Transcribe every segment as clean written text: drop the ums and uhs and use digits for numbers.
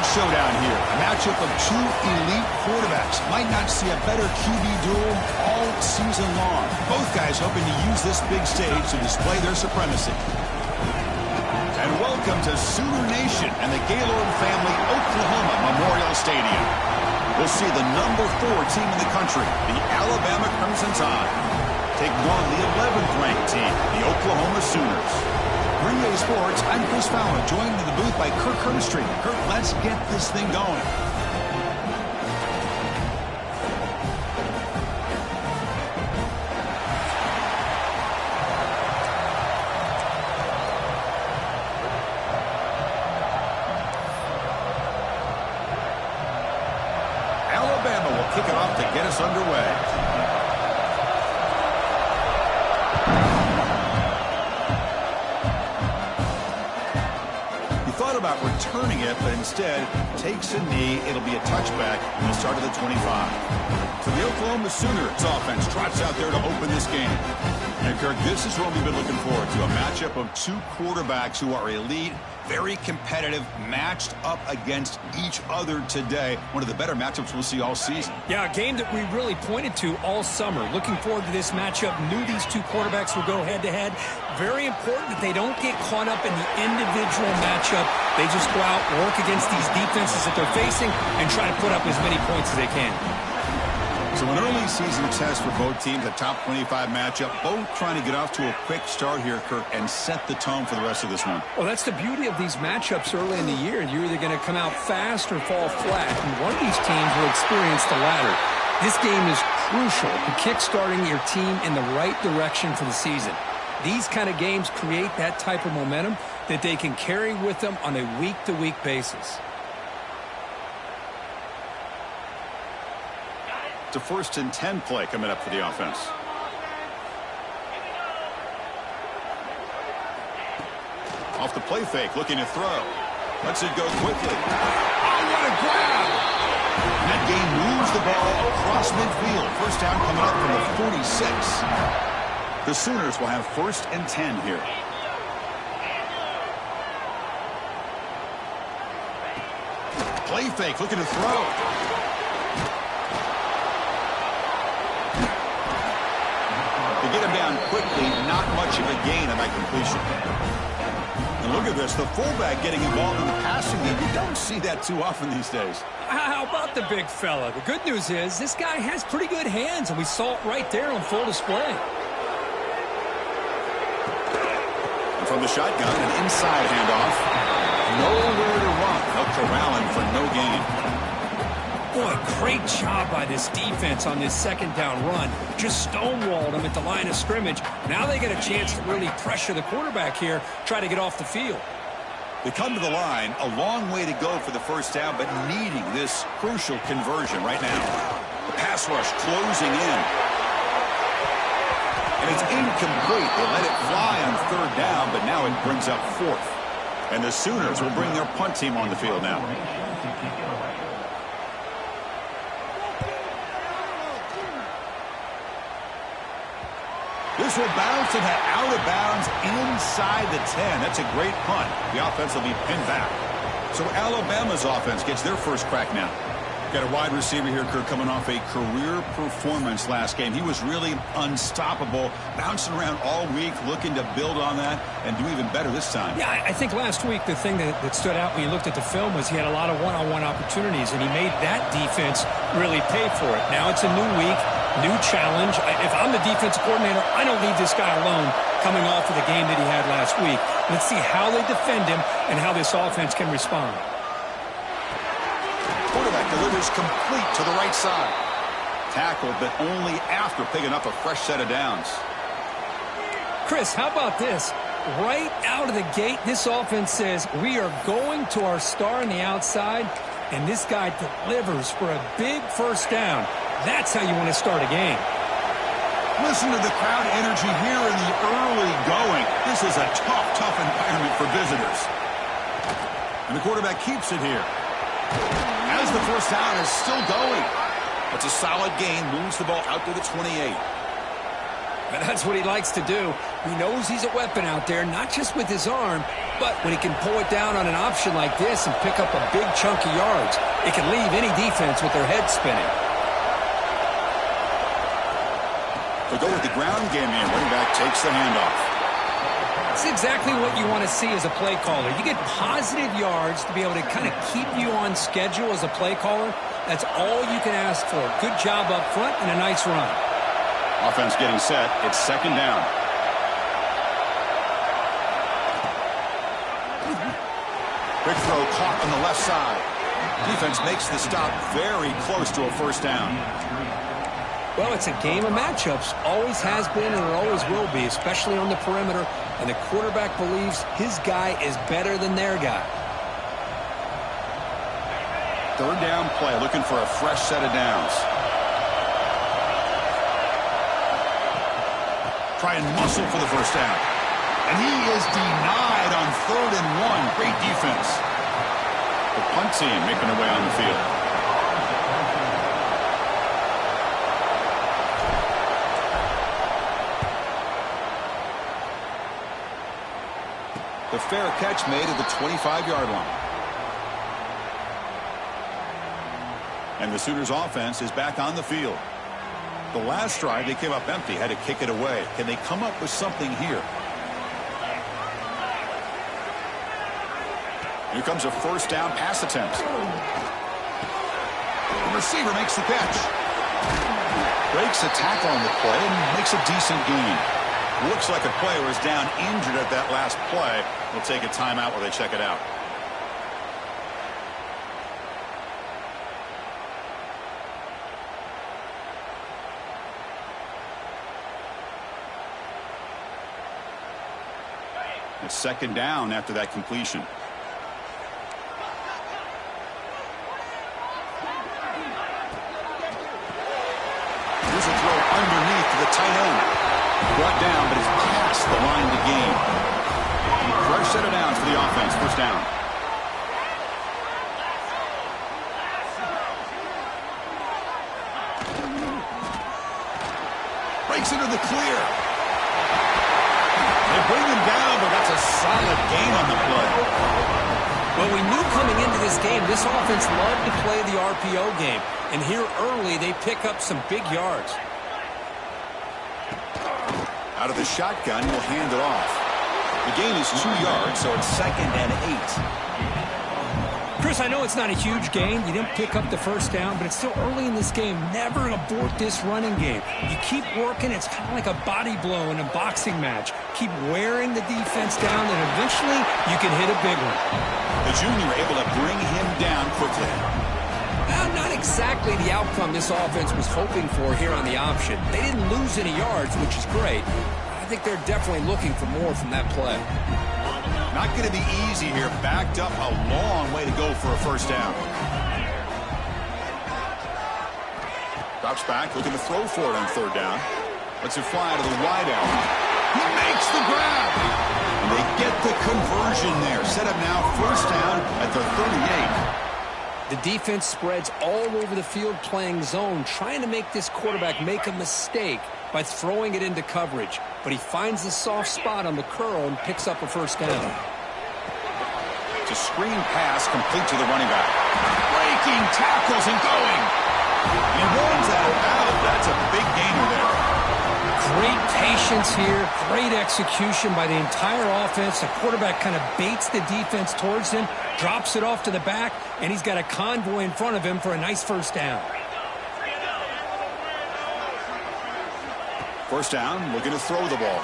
showdown here. A matchup of two elite quarterbacks. Might not see a better QB duel all season long. Both guys hoping to use this big stage to display their supremacy. And welcome to Sooner Nation and the Gaylord Family Oklahoma Memorial Stadium. We'll see the #4 team in the country, the Alabama Crimson Tide, taking on the 11th ranked team, the Oklahoma Sooners. Green Bay Sports, I'm Chris Fowler, joined in the booth by Kirk Herbstreit. Kirk, let's get this thing going. Alabama will kick it off to get us underway. About returning it, but instead takes a knee. It'll be a touchback from the start of the 25. So the Oklahoma Sooners offense trots out there to open this game. And Kirk, this is what we've been looking forward to, a matchup of two quarterbacks who are elite, very competitive, matched up against each other today. One of the better matchups we'll see all season. Yeah, a game that we really pointed to all summer. Looking forward to this matchup. Knew these two quarterbacks would go head-to-head. Very important that they don't get caught up in the individual matchup. They just go out, work against these defenses that they're facing, and try to put up as many points as they can. So an early season test for both teams, a top 25 matchup, both trying to get off to a quick start here, Kirk, and set the tone for the rest of this one. Well, that's the beauty of these matchups early in the year. You're either going to come out fast or fall flat, and one of these teams will experience the latter. This game is crucial to kick-starting your team in the right direction for the season. These kind of games create that type of momentum that they can carry with them on a week-to-week basis. It's a 1st and 10 play coming up for the offense. Off the play fake, looking to throw. Lets it go quickly. Oh, what a grab! And that game moves the ball across midfield. First down coming up from the 46. The Sooners will have 1st and 10 here. Play fake, looking to throw. They get him down quickly, not much of a gain on that completion. And look at this, the fullback getting involved in the passing game. You don't see that too often these days. How about the big fella? The good news is this guy has pretty good hands, and we saw it right there on full display. And from the shotgun, an inside handoff. Nowhere to run. They'll corral him for no gain. Boy, great job by this defense on this 2nd down run. Just stonewalled him at the line of scrimmage. Now they get a chance to really pressure the quarterback here, try to get off the field. They come to the line, a long way to go for the 1st down, but needing this crucial conversion right now. The pass rush closing in. And it's incomplete. They let it fly on 3rd down, but now it brings up 4th. And the Sooners will bring their punt team on the field now. This will bounce and head out of bounds inside the 10. That's a great punt. The offense will be pinned back. So Alabama's offense gets their first crack now. Got a wide receiver here, Kirk, coming off a career performance last game. He was really unstoppable, bouncing around all week, looking to build on that and do even better this time. Yeah, I think last week the thing that stood out when you looked at the film was he had a lot of one-on-one opportunities, and he made that defense really pay for it. Now it's a new week, new challenge. If I'm the defensive coordinator, I don't leave this guy alone coming off of the game that he had last week. Let's see how they defend him and how this offense can respond. Quarterback delivers complete to the right side. Tackled, but only after picking up a fresh set of downs. Chris, how about this? Right out of the gate, this offense says, we are going to our star on the outside, and this guy delivers for a big 1st down. That's how you want to start a game. Listen to the crowd energy here in the early going. This is a tough environment for visitors. And the quarterback keeps it here. As the 1st down is still going. It's a solid gain. Moves the ball out to the 28. And that's what he likes to do. He knows he's a weapon out there, not just with his arm, but when he can pull it down on an option like this and pick up a big chunk of yards, it can leave any defense with their head spinning. They go with the ground game here. Running back takes the handoff. It's exactly what you want to see as a play caller. You get positive yards to be able to kind of keep you on schedule as a play caller. That's all you can ask for. Good job up front and a nice run. Offense getting set. It's second down. Quick throw caught on the left side. Defense makes the stop very close to a first down. Well, it's a game of matchups. Always has been and it always will be, especially on the perimeter. And the quarterback believes his guy is better than their guy. Third down play, looking for a fresh set of downs. Try and muscle for the first down. And he is denied on 3rd and 1. Great defense. The punt team making their way on the field. The fair catch made at the 25-yard line. And the Sooners offense is back on the field. The last drive, they came up empty, had to kick it away. Can they come up with something here? Here comes a first down pass attempt. The receiver makes the catch. Breaks a tackle on the play and makes a decent gain. Looks like a player is down injured at that last play. We'll take a timeout while they check it out. It's second down after that completion. Here's a throw underneath to the tight end. Brought down, but it's past the line to gain. Fresh set of downs for the offense. First down. Breaks into the clear. They bring him down, but that's a solid gain on the play. Well, we knew coming into this game, this offense loved to play the RPO game. And here early, they pick up some big yards. Out of the shotgun, he'll hand it off. The gain is 2 yards, so it's 2nd and 8. Chris, I know it's not a huge gain. You didn't pick up the first down, but it's still early in this game. Never abort this running game. You keep working. It's kind of like a body blow in a boxing match. Keep wearing the defense down, and eventually you can hit a big one. The junior able to bring him down quickly. Well, not exactly the outcome this offense was hoping for here on the option. They didn't lose any yards, which is great. I think they're definitely looking for more from that play. Not going to be easy here. Backed up a long way to go for a first down. Drops back, looking to throw for it on 3rd down. Lets it fly to the wide out. He makes the grab. And they get the conversion there. Set up now, first down at the 38. The defense spreads all over the field playing zone, trying to make this quarterback make a mistake by throwing it into coverage. But he finds the soft spot on the curl and picks up a first down. It's a screen pass complete to the running back. Breaking tackles and going. He runs out of bounds. That's a big gainer there. Great patience here, great execution by the entire offense. The quarterback kind of baits the defense towards him, drops it off to the back, and he's got a convoy in front of him for a nice first down. First down, looking to throw the ball.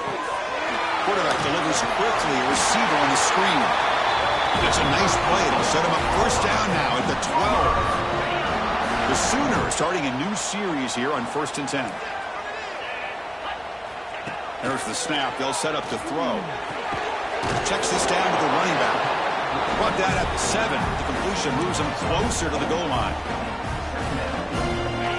Quarterback delivers quickly, a receiver on the screen. That's a nice play. It'll set him up first down now at the 12. The Sooners starting a new series here on 1st and 10. There's the snap. They'll set up to throw. Checks this down to the running back. Brought down at the 7. The completion moves him closer to the goal line.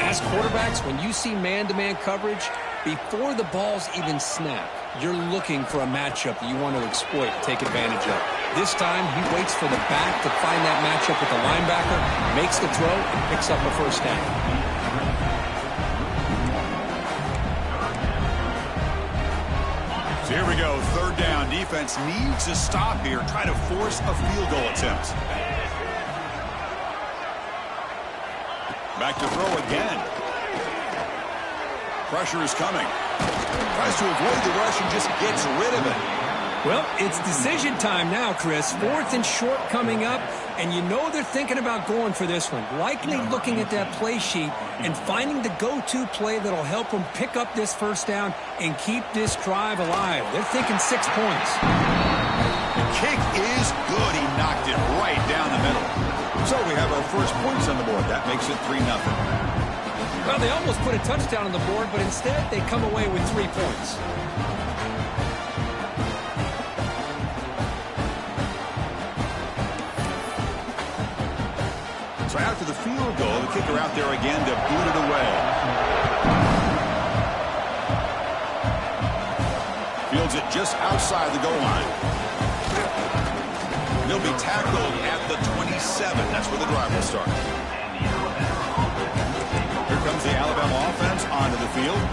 As quarterbacks, when you see man-to-man coverage, before the ball's even snapped, you're looking for a matchup that you want to exploit and take advantage of. This time, he waits for the back to find that matchup with the linebacker, makes the throw, and picks up a first down. Here we go, third down. Defense needs to stop here, try to force a field goal attempt. Back to throw again. Pressure is coming. Tries to avoid the rush and just gets rid of it. Well, it's decision time now, Chris. 4th and short coming up, and you know they're thinking about going for this one. Likely looking at that play sheet and finding the go-to play that'll help them pick up this first down and keep this drive alive. They're thinking 6 points. The kick is good. He knocked it right down the middle. So we have our first points on the board. That makes it 3-0. Well, they almost put a touchdown on the board, but instead they come away with 3 points. So after the field goal, the kicker out there again to boot it away. Fields it just outside the goal line. He'll be tackled at the 27. That's where the drive will start. Here comes the Alabama offense onto the field.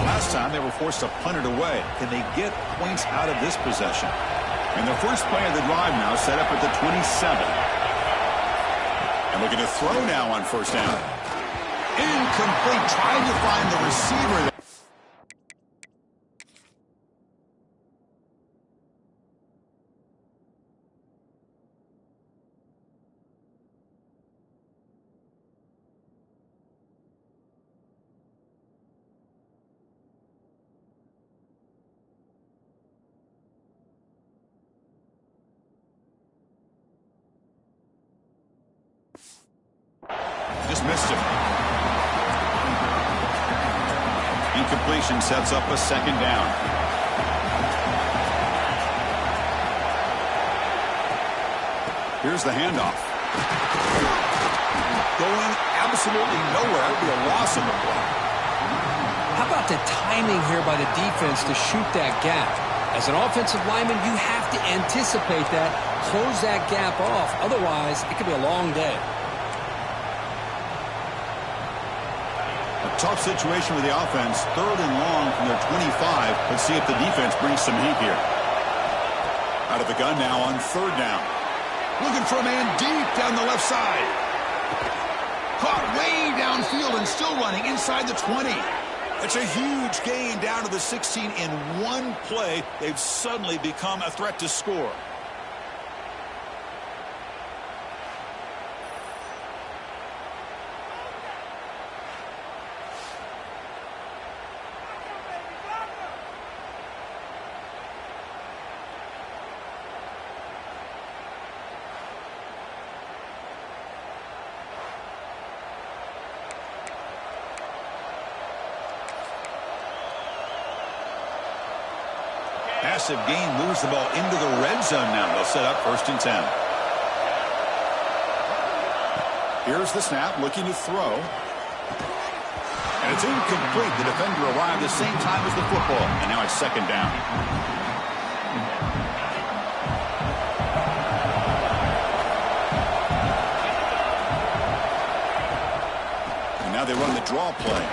The last time they were forced to punt it away. Can they get points out of this possession? And the first play of the drive now set up at the 27. And looking to throw now on first down. Incomplete, trying to find the receiver. Just missed him. Incompletion sets up a second down. Here's the handoff. Going absolutely nowhere. That would be a loss of the play. How about the timing here by the defense to shoot that gap? As an offensive lineman, you have to anticipate that, close that gap off. Otherwise, it could be a long day. Tough situation with the offense. 3rd and long from their 25. Let's see if the defense brings some heat here. Out of the gun now on 3rd down. Looking for a man deep down the left side. Caught way downfield and still running inside the 20. It's a huge gain down to the 16 in one play. They've suddenly become a threat to score. Massive gain moves the ball into the red zone now. They'll set up 1st and 10. Here's the snap, looking to throw. And it's incomplete. The defender arrived the same time as the football. And now it's 2nd down. And now they run the draw play.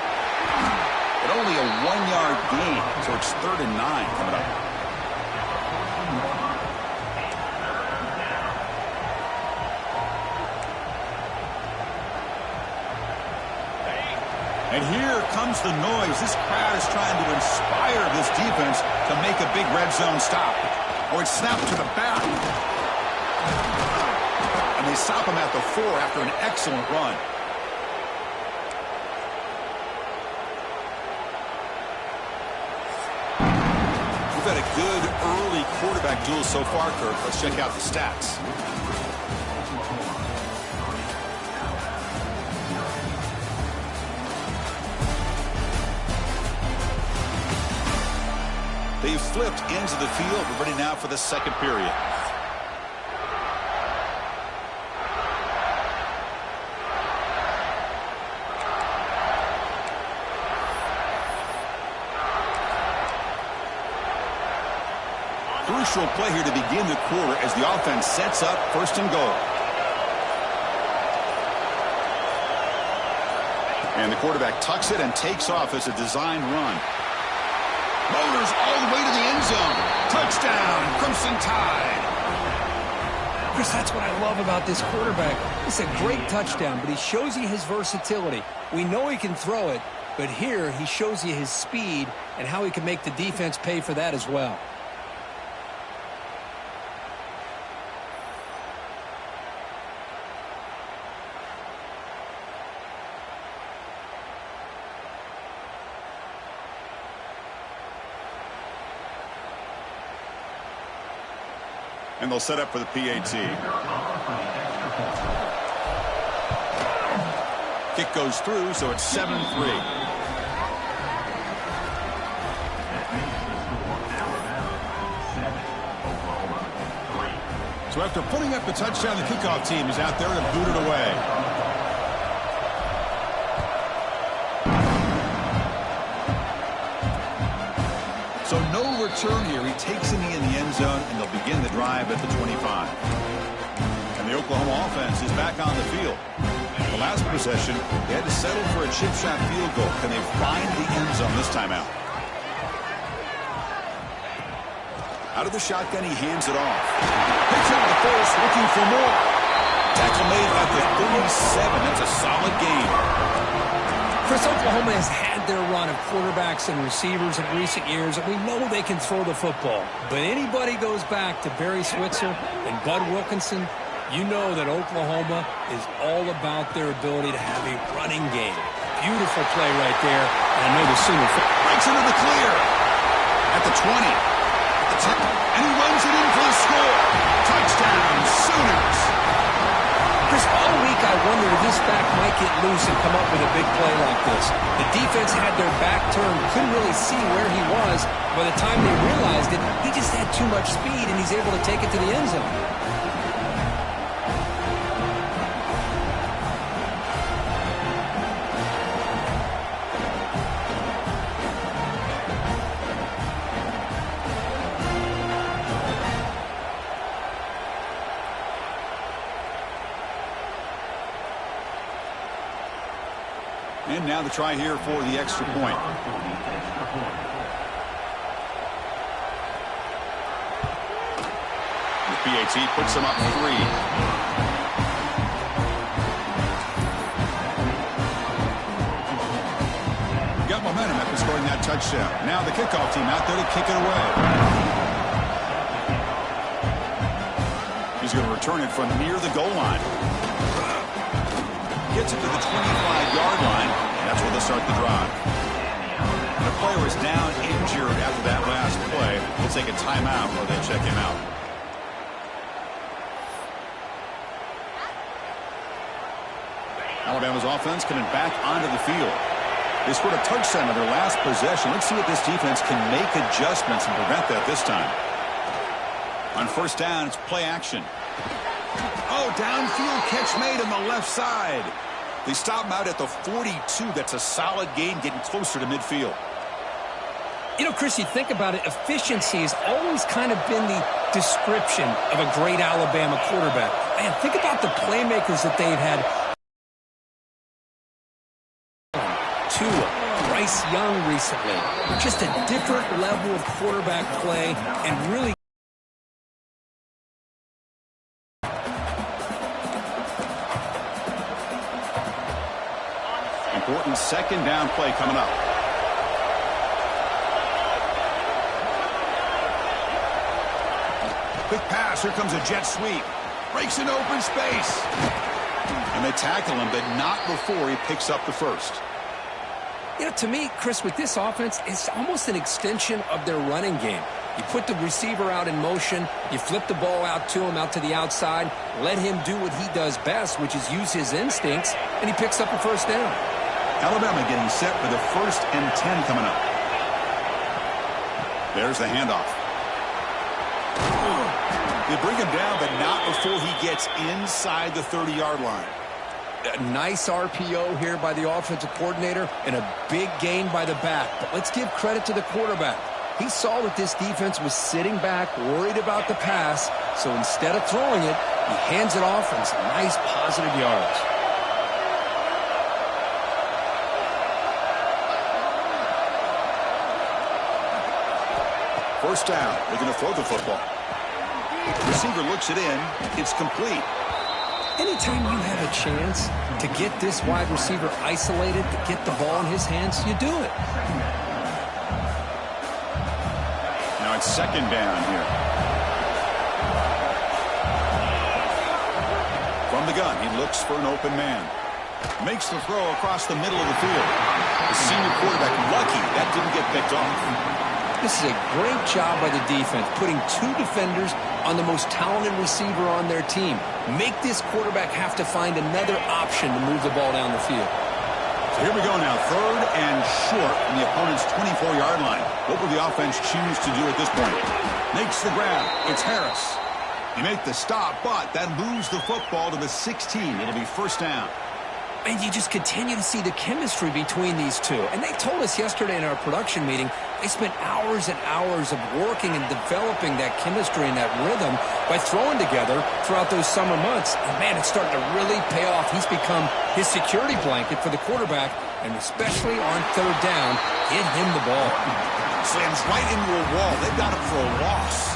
But only a 1-yard gain. So it's 3rd and 9 coming up. And here comes the noise. This crowd is trying to inspire this defense to make a big red zone stop. Oh, it's snapped to the back. And they stop him at the 4 after an excellent run. We've had a good early quarterback duel so far, Kirk. Let's check out the stats. They've flipped ends of the field. We're ready now for the 2nd period. Crucial play here to begin the quarter as the offense sets up 1st and goal. And the quarterback tucks it and takes off as a designed run. Motors all the way to the end zone. Touchdown, Crimson Tide. Chris, that's what I love about this quarterback. It's a great touchdown, but he shows you his versatility. We know he can throw it, but here he shows you his speed and how he can make the defense pay for that as well. And they'll set up for the PAT. Kick goes through, so it's 7-3. So after putting up the touchdown, the kickoff team is out there to boot it away. So no return here. He takes it in the end zone, and they'll begin the drive at the 25. And the Oklahoma offense is back on the field. The last possession, they had to settle for a chip shot field goal. Can they find the end zone this time out? Out of the shotgun, he hands it off. Picks out the force, looking for more. Tackle made at the 37. That's a solid game. Chris, Oklahoma has had their run of quarterbacks and receivers in recent years, and we know they can throw the football. But anybody goes back to Barry Switzer and Bud Wilkinson, you know that Oklahoma is all about their ability to have a running game. Beautiful play right there, and I know the Sooner breaks into the clear at the 20, at the 10, and he runs it in for the score. Touchdown, Sooners. Chris, all week I wondered if this back might get loose and come up with a big play like this. The defense had their back turned, couldn't really see where he was. By the time they realized it, he just had too much speed, and he's able to take it to the end zone. And now the try here for the extra point. The PAT puts them up 3. Got momentum after scoring that touchdown. Now the kickoff team out there to kick it away. He's going to return it from near the goal line. Gets it to the 25-yard line. That's where they'll start the drive. And the player is down injured after that last play. We'll take a timeout while they check him out. Alabama's offense coming back onto the field. They scored a touchdown on their last possession. Let's see if this defense can make adjustments and prevent that this time. On first down, it's play action. Oh, downfield catch made on the left side. They stop him out at the 42. That's a solid gain, getting closer to midfield. You know, Chris, you think about it, efficiency has always kind of been the description of a great Alabama quarterback. Man, think about the playmakers that they've had. Tua, Bryce Young recently. Just a different level of quarterback play and really important second down play coming up. Quick pass. Here comes a jet sweep. Breaks into open space. And they tackle him, but not before he picks up the first. You know, to me, Chris, with this offense, it's almost an extension of their running game. You put the receiver out in motion, you flip the ball out to him, out to the outside, let him do what he does best, which is use his instincts, and he picks up a first down. Alabama getting set for the 1st and 10 coming up. There's the handoff. They bring him down, but not before he gets inside the 30-yard line. A nice RPO here by the offensive coordinator and a big gain by the back. But let's give credit to the quarterback. He saw that this defense was sitting back, worried about the pass, so instead of throwing it, he hands it off and some nice positive yards. First down. Looking to throw the football. Receiver looks it in. It's complete. Anytime you have a chance to get this wide receiver isolated, to get the ball in his hands, you do it. Now it's second down here. From the gun, he looks for an open man. Makes the throw across the middle of the field. The senior quarterback lucky that didn't get picked off. This is a great job by the defense, putting two defenders on the most talented receiver on their team. Make this quarterback have to find another option to move the ball down the field. So here we go now, third and short from the opponent's 24-yard line. What will the offense choose to do at this point? Makes the grab. It's Harris. He made the stop, but that moves the football to the 16. It'll be first down. And you just continue to see the chemistry between these two. And they told us yesterday in our production meeting, they spent hours and hours of working and developing that chemistry and that rhythm by throwing together throughout those summer months. And, man, it's starting to really pay off. He's become his security blanket for the quarterback, and especially on third down, get him the ball. Slams right into a wall. They've got him for a loss.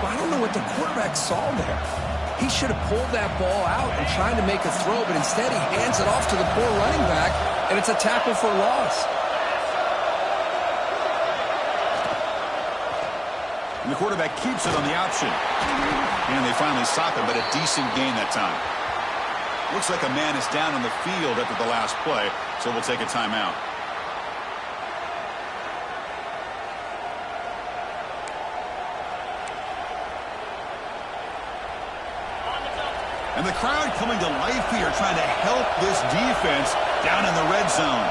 Well, I don't know what the quarterback saw there. He should have pulled that ball out and tried to make a throw, but instead he hands it off to the poor running back, and it's a tackle for a loss. And the quarterback keeps it on the option. And they finally stop it, but a decent gain that time. Looks like a man is down on the field after the last play, so we'll take a timeout. And the crowd coming to life here, trying to help this defense down in the red zone.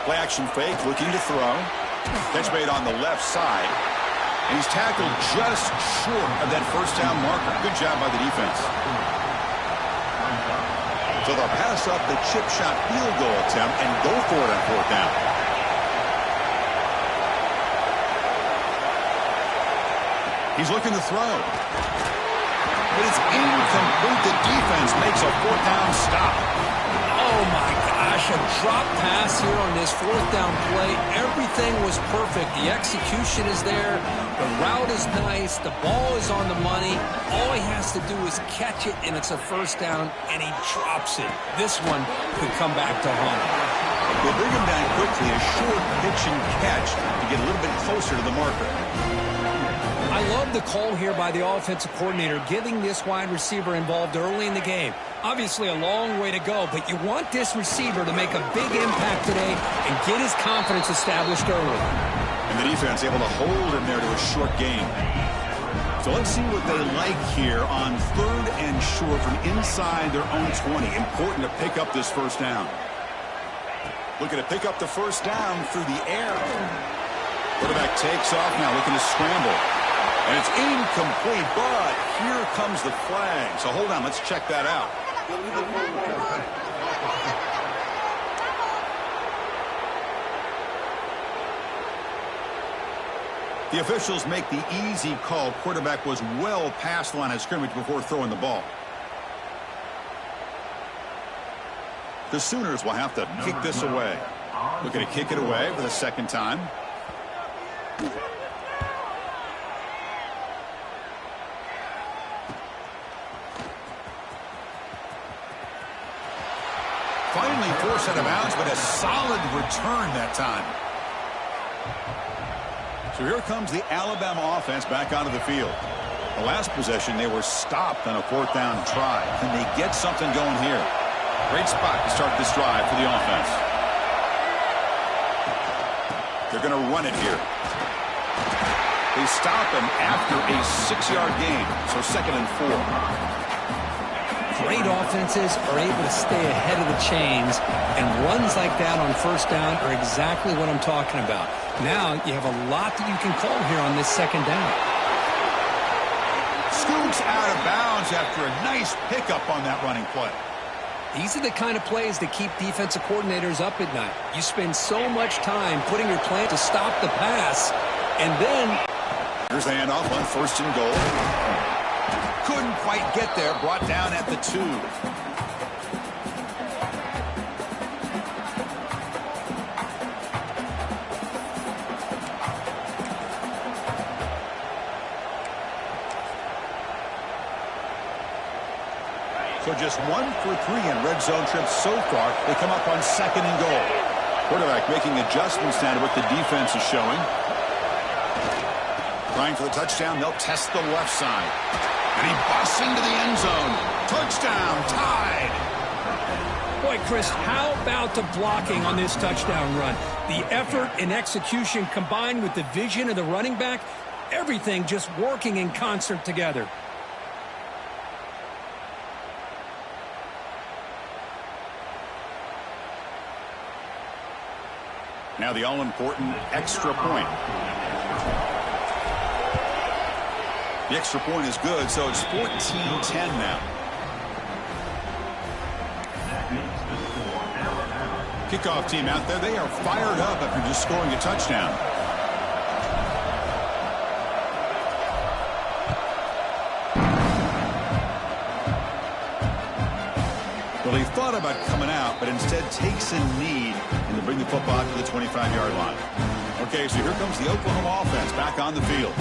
Play action fake, looking to throw. Catch made on the left side. And he's tackled just short of that first down marker. Good job by the defense. So they'll pass up the chip shot field goal attempt and go for it on fourth down. He's looking to throw. But it's incomplete. The defense makes a fourth down stop. Oh, my gosh, a drop pass here on this fourth down play. Everything was perfect. The execution is there. The route is nice. The ball is on the money. All he has to do is catch it, and it's a first down, and he drops it. This one could come back to haunt him. They bring him down quickly, a short pitch and catch to get a little bit closer to the marker. I love the call here by the offensive coordinator, getting this wide receiver involved early in the game. Obviously a long way to go, but you want this receiver to make a big impact today and get his confidence established early. And the defense able to hold him there to a short gain. So let's see what they like here on third and short from inside their own 20. Important to pick up this first down. Looking to pick up the first down through the air. Quarterback takes off now, looking to scramble. And it's incomplete, but here comes the flag. So hold on, let's check that out. The officials make the easy call. Quarterback was well past the line of scrimmage before throwing the ball. The Sooners will have to kick this away. Looking to kick it away for the second time. Finally forced out of bounds, but a solid return that time. So here comes the Alabama offense back onto the field. The last possession, they were stopped on a fourth down try. Can they get something going here? Great spot to start this drive for the offense. They're going to run it here. They stop him after a 6-yard gain, so second and 4. Great offenses are able to stay ahead of the chains, and runs like that on first down are exactly what I'm talking about. Now you have a lot that you can call here on this second down. Scoots out of bounds after a nice pickup on that running play. These are the kind of plays that keep defensive coordinators up at night. You spend so much time putting your plan to stop the pass, and then... Here's the handoff on first and goal. Couldn't quite get there, brought down at the 2. So just 1 for 3 in red zone trips so far. They come up on 2nd and goal. Quarterback making adjustments now to what the defense is showing. Trying for the touchdown. They'll test the left side. And he busts into the end zone. Touchdown, tied. Boy, Chris, how about the blocking on this touchdown run? The effort and execution combined with the vision of the running back, everything just working in concert together. Now the all-important extra point. The extra point is good, so it's 14-10 now. Kickoff team out there, they are fired up after just scoring a touchdown. Well, he thought about coming out, but instead takes a knee and to bring the football to the 25-yard line. Okay, so here comes the Oklahoma offense back on the field.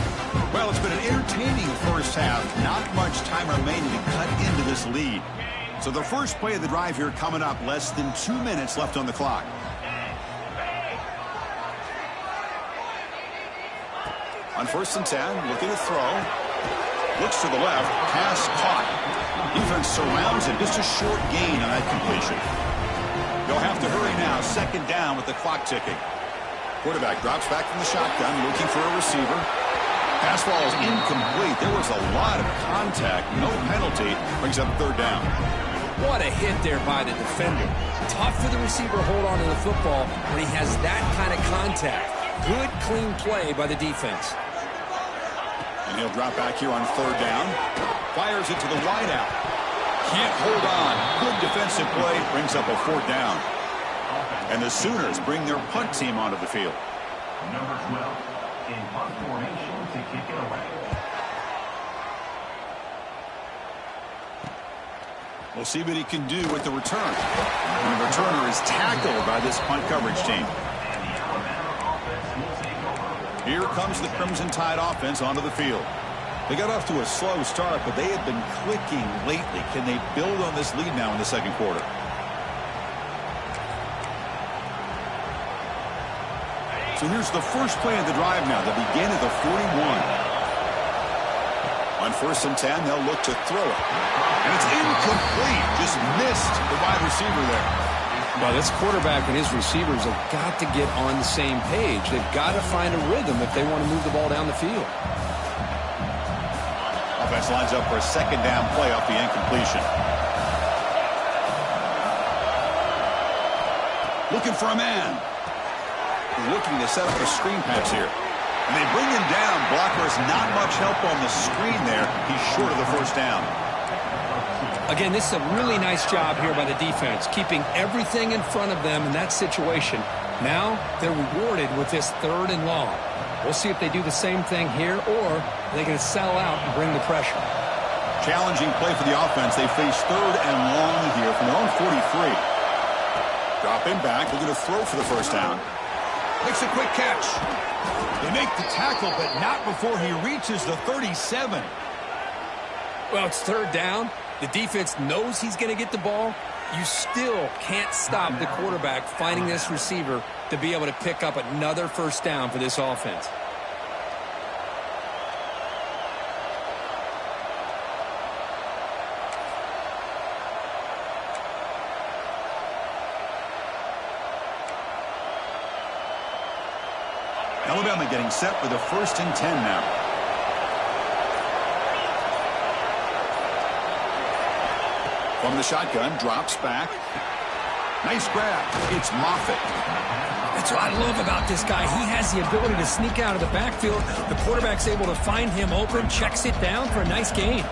Well, it's been an entertaining first half. Not much time remaining to cut into this lead. So the first play of the drive here coming up, less than 2 minutes left on the clock. On 1st and 10, looking to throw. Looks to the left, pass caught. Defense surrounds it, just a short gain on that completion. They'll have to hurry now, 2nd down with the clock ticking. Quarterback drops back from the shotgun, looking for a receiver. Pass ball is incomplete. There was a lot of contact, no penalty, brings up 3rd down. What a hit there by the defender. Tough for the receiver to hold on to the football when he has that kind of contact. Good, clean play by the defense. And he'll drop back here on 3rd down. Fires it to the wideout. Can't hold on. Good defensive play. Brings up a 4th down. And the Sooners bring their punt team onto the field. Number 12 in punt formation to kick it away. We'll see what he can do with the return. And the returner is tackled by this punt coverage team. Here comes the Crimson Tide offense onto the field. They got off to a slow start, but they have been clicking lately. Can they build on this lead now in the 2nd quarter? So here's the first play of the drive now. They begin at the 41. On 1st and 10, they'll look to throw it. And it's incomplete. Just missed the wide receiver there. Well, this quarterback and his receivers have got to get on the same page. They've got to find a rhythm if they want to move the ball down the field. Offense lines up for a 2nd down play off the incompletion. Looking for a man. Looking to set up a screen pass here. And they bring him down. Blocker has not much help on the screen there. He's short of the 1st down. Again, this is a really nice job here by the defense, keeping everything in front of them in that situation. Now they're rewarded with this 3rd and long. We'll see if they do the same thing here, or they're going to settle out and bring the pressure. Challenging play for the offense. They face 3rd and long here from their own 43. Dropping back. They're going to throw for the 1st down. Makes a quick catch. They make the tackle, but not before he reaches the 37. Well, it's 3rd down. The defense knows he's going to get the ball. You still can't stop the quarterback finding this receiver to be able to pick up another 1st down for this offense. Alabama getting set for the 1st and 10 now. From the shotgun, drops back. Nice grab. It's Moffitt. That's what I love about this guy. He has the ability to sneak out of the backfield. The quarterback's able to find him open, checks it down for a nice gain.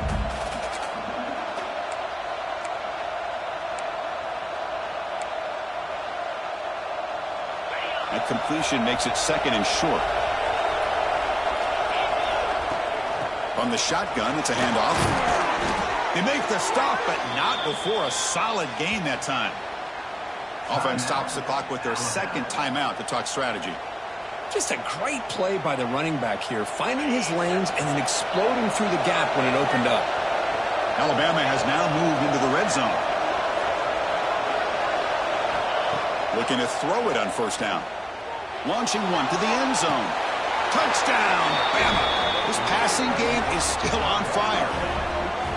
That completion makes it 2nd and short. From the shotgun, it's a handoff. They make the stop, but not before a solid gain that time. Offense stops the clock with their 2nd timeout to talk strategy. Just a great play by the running back here, finding his lanes and then exploding through the gap when it opened up. Alabama has now moved into the red zone. Looking to throw it on first down. Launching one to the end zone. Touchdown, Bama. This passing game is still on fire.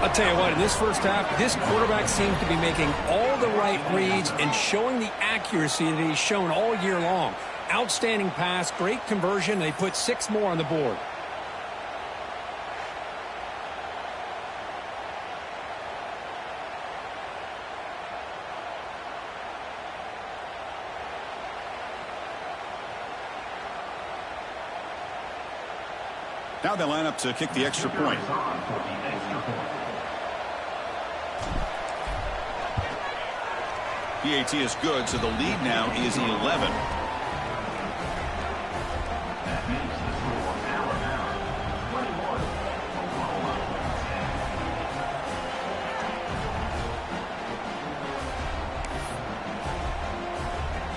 I'll tell you what, in this first half, this quarterback seems to be making all the right reads and showing the accuracy that he's shown all year long. Outstanding pass, great conversion. They put 6 more on the board. Now they line up to kick the extra point. PAT is good, so the lead now is 11. That makes the score Alabama 21, Oklahoma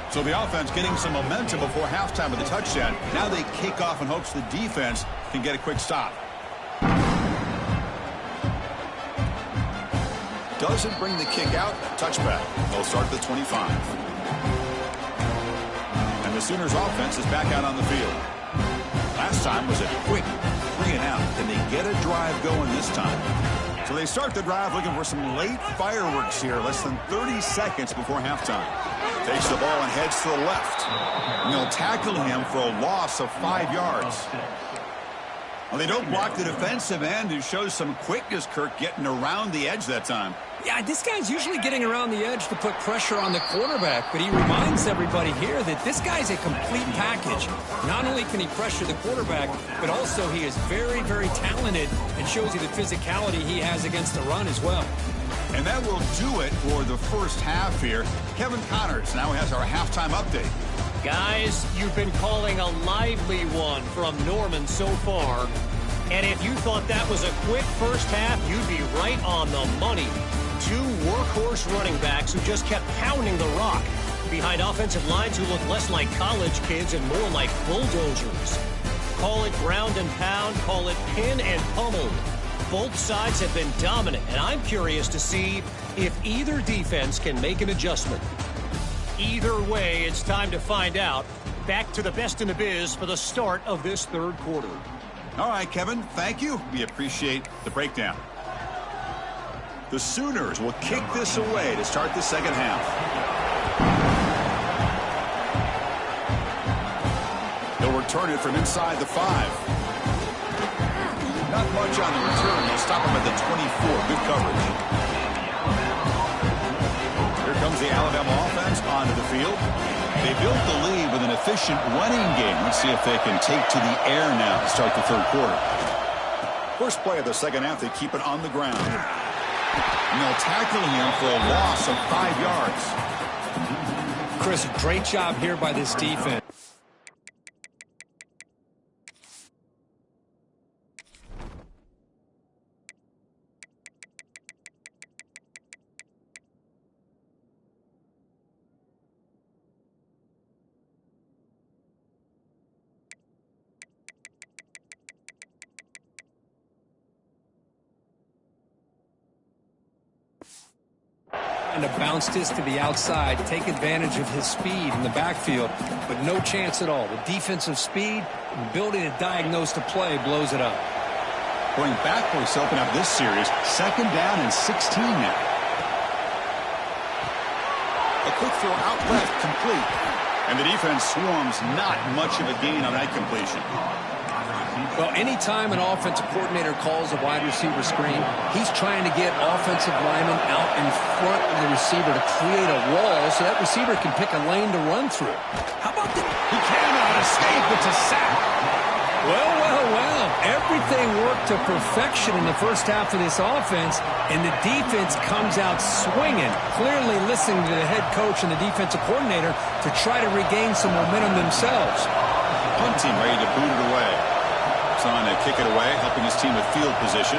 10. So the offense getting some momentum before halftime with the touchdown. Now they kick off in hopes the defense can get a quick stop. Doesn't bring the kick out. Touchback. They'll start at the 25. And the Sooners offense is back out on the field. Last time was a quick 3 and out. Can they get a drive going this time? So they start the drive looking for some late fireworks here. Less than 30 seconds before halftime. Takes the ball and heads to the left. And they'll tackle him for a loss of 5 yards. Well, they don't block the defensive end, who shows some quickness, Kirk, getting around the edge that time. Yeah, this guy's usually getting around the edge to put pressure on the quarterback, but he reminds everybody here that this guy's a complete package. Not only can he pressure the quarterback, but also he is very, very talented and shows you the physicality he has against the run as well. And that will do it for the first half here. Kevin Connors now has our halftime update. Guys, you've been calling a lively one from Norman so far. And if you thought that was a quick first half, you'd be right on the money. 2 workhorse running backs who just kept pounding the rock behind offensive lines who look less like college kids and more like bulldozers. Call it ground and pound, call it pin and pummel. Both sides have been dominant, and I'm curious to see if either defense can make an adjustment. Either way, it's time to find out. Back to the best in the biz for the start of this third quarter. All right, Kevin, thank you. We appreciate the breakdown. The Sooners will kick this away to start the second half. They'll return it from inside the 5. Not much on the return. They'll stop him at the 24. Good coverage. Here comes the Alabama offense onto the field. They built the lead with an efficient running game. Let's see if they can take to the air now to start the third quarter. First play of the second half, they keep it on the ground. And they'll tackle him for a loss of 5 yards. Chris, great job here by this defense. And to bounce this to the outside, take advantage of his speed in the backfield, but no chance at all. The defensive speed and ability to diagnose the play blows it up. Going backwards to open up this series, 2nd down and 16 now. A quick throw out left, complete. And the defense swarms, not much of a gain on that completion. Well, anytime an offensive coordinator calls a wide receiver screen, he's trying to get offensive linemen out in front of the receiver to create a wall so that receiver can pick a lane to run through. How about that? He cannot escape. It's a sack. Well, well, well. Everything worked to perfection in the first half of this offense, and the defense comes out swinging, clearly listening to the head coach and the defensive coordinator to try to regain some momentum themselves. Punt team ready to boot it away. On to kick it away, helping his team with field position.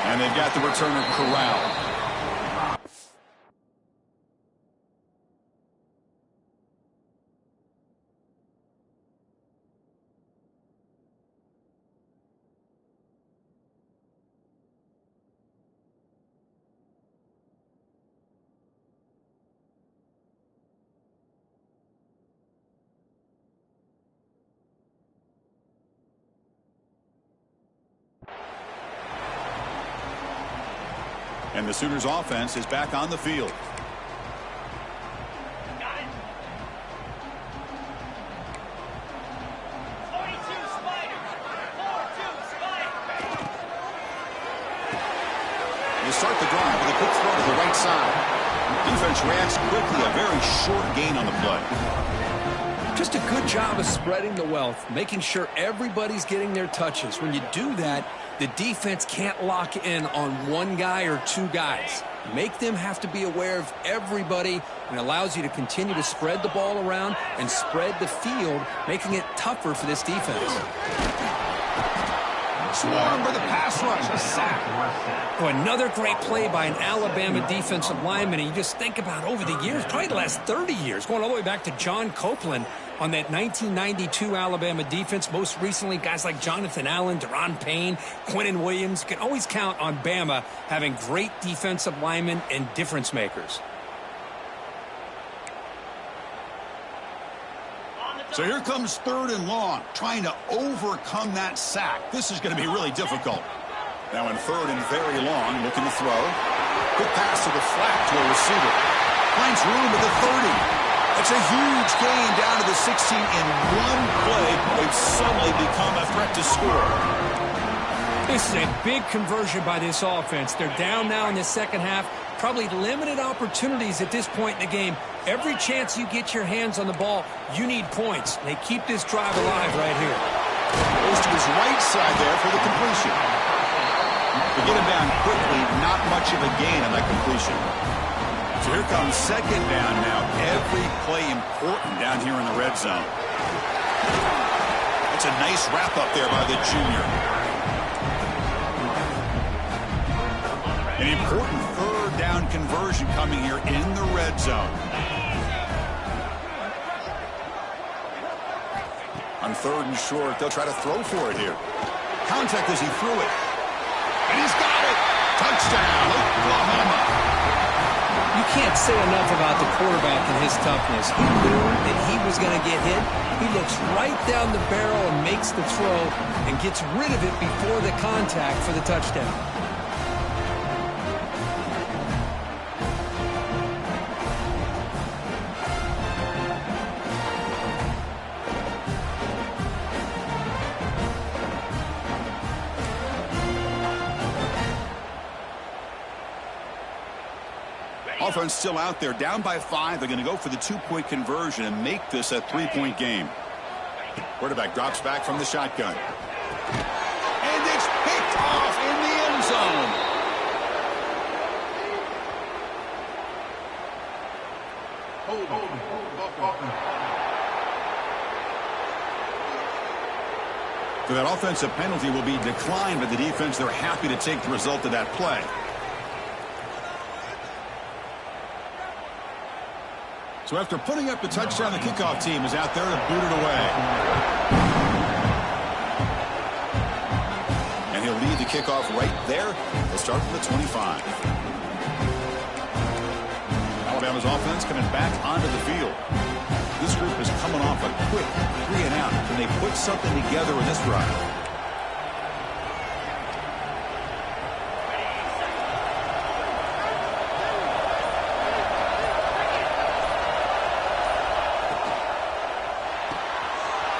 And they've got the returner corralled. And the Sooners offense is back on the field. You start the drive with a quick throw to the right side. Defense reacts quickly, a very short gain on the play. Just a good job of spreading the wealth, making sure everybody's getting their touches. When you do that, the defense can't lock in on one guy or two guys. Make them have to be aware of everybody, and allows you to continue to spread the ball around and spread the field, making it tougher for this defense. Swarm for the pass rush, a sack. Oh, another great play by an Alabama defensive lineman. And you just think about over the years, probably the last 30 years, going all the way back to John Copeland on that 1992 Alabama defense. Most recently, guys like Jonathan Allen, Deron Payne, Quinnen Williams. You can always count on Bama having great defensive linemen and difference makers. So here comes 3rd and long, trying to overcome that sack. This is going to be really difficult. Now in 3rd and very long, looking to throw. Quick pass to the flat to a receiver. Finds room at the 30. That's a huge gain down to the 16 in one play. They've suddenly become a threat to score. This is a big conversion by this offense. They're down now in the second half. Probably limited opportunities at this point in the game. Every chance you get your hands on the ball, you need points. They keep this drive alive right here. Goes to his right side there for the completion. To get him down quickly, not much of a gain on that completion. So here comes 2nd down now. Every play important down here in the red zone. That's a nice wrap up there by the junior. An important 3rd down conversion coming here in the red zone. On 3rd and short, they'll try to throw for it here. Contact as he threw it. And he's got it. Touchdown, Oklahoma. You can't say enough about the quarterback and his toughness. He knew that he was going to get hit. He looks right down the barrel and makes the throw and gets rid of it before the contact for the touchdown. Offense still out there, down by 5. They're going to go for the 2-point conversion and make this a 3-point game. Quarterback drops back from the shotgun. And it's picked off in the end zone. So that offensive penalty will be declined by the defense. They're happy to take the result of that play. So after putting up the touchdown, the kickoff team is out there to boot it away. And he'll lead the kickoff right there. They'll start from the 25. Alabama's offense coming back onto the field. This group is coming off a quick 3 and out. Can they put something together in this drive?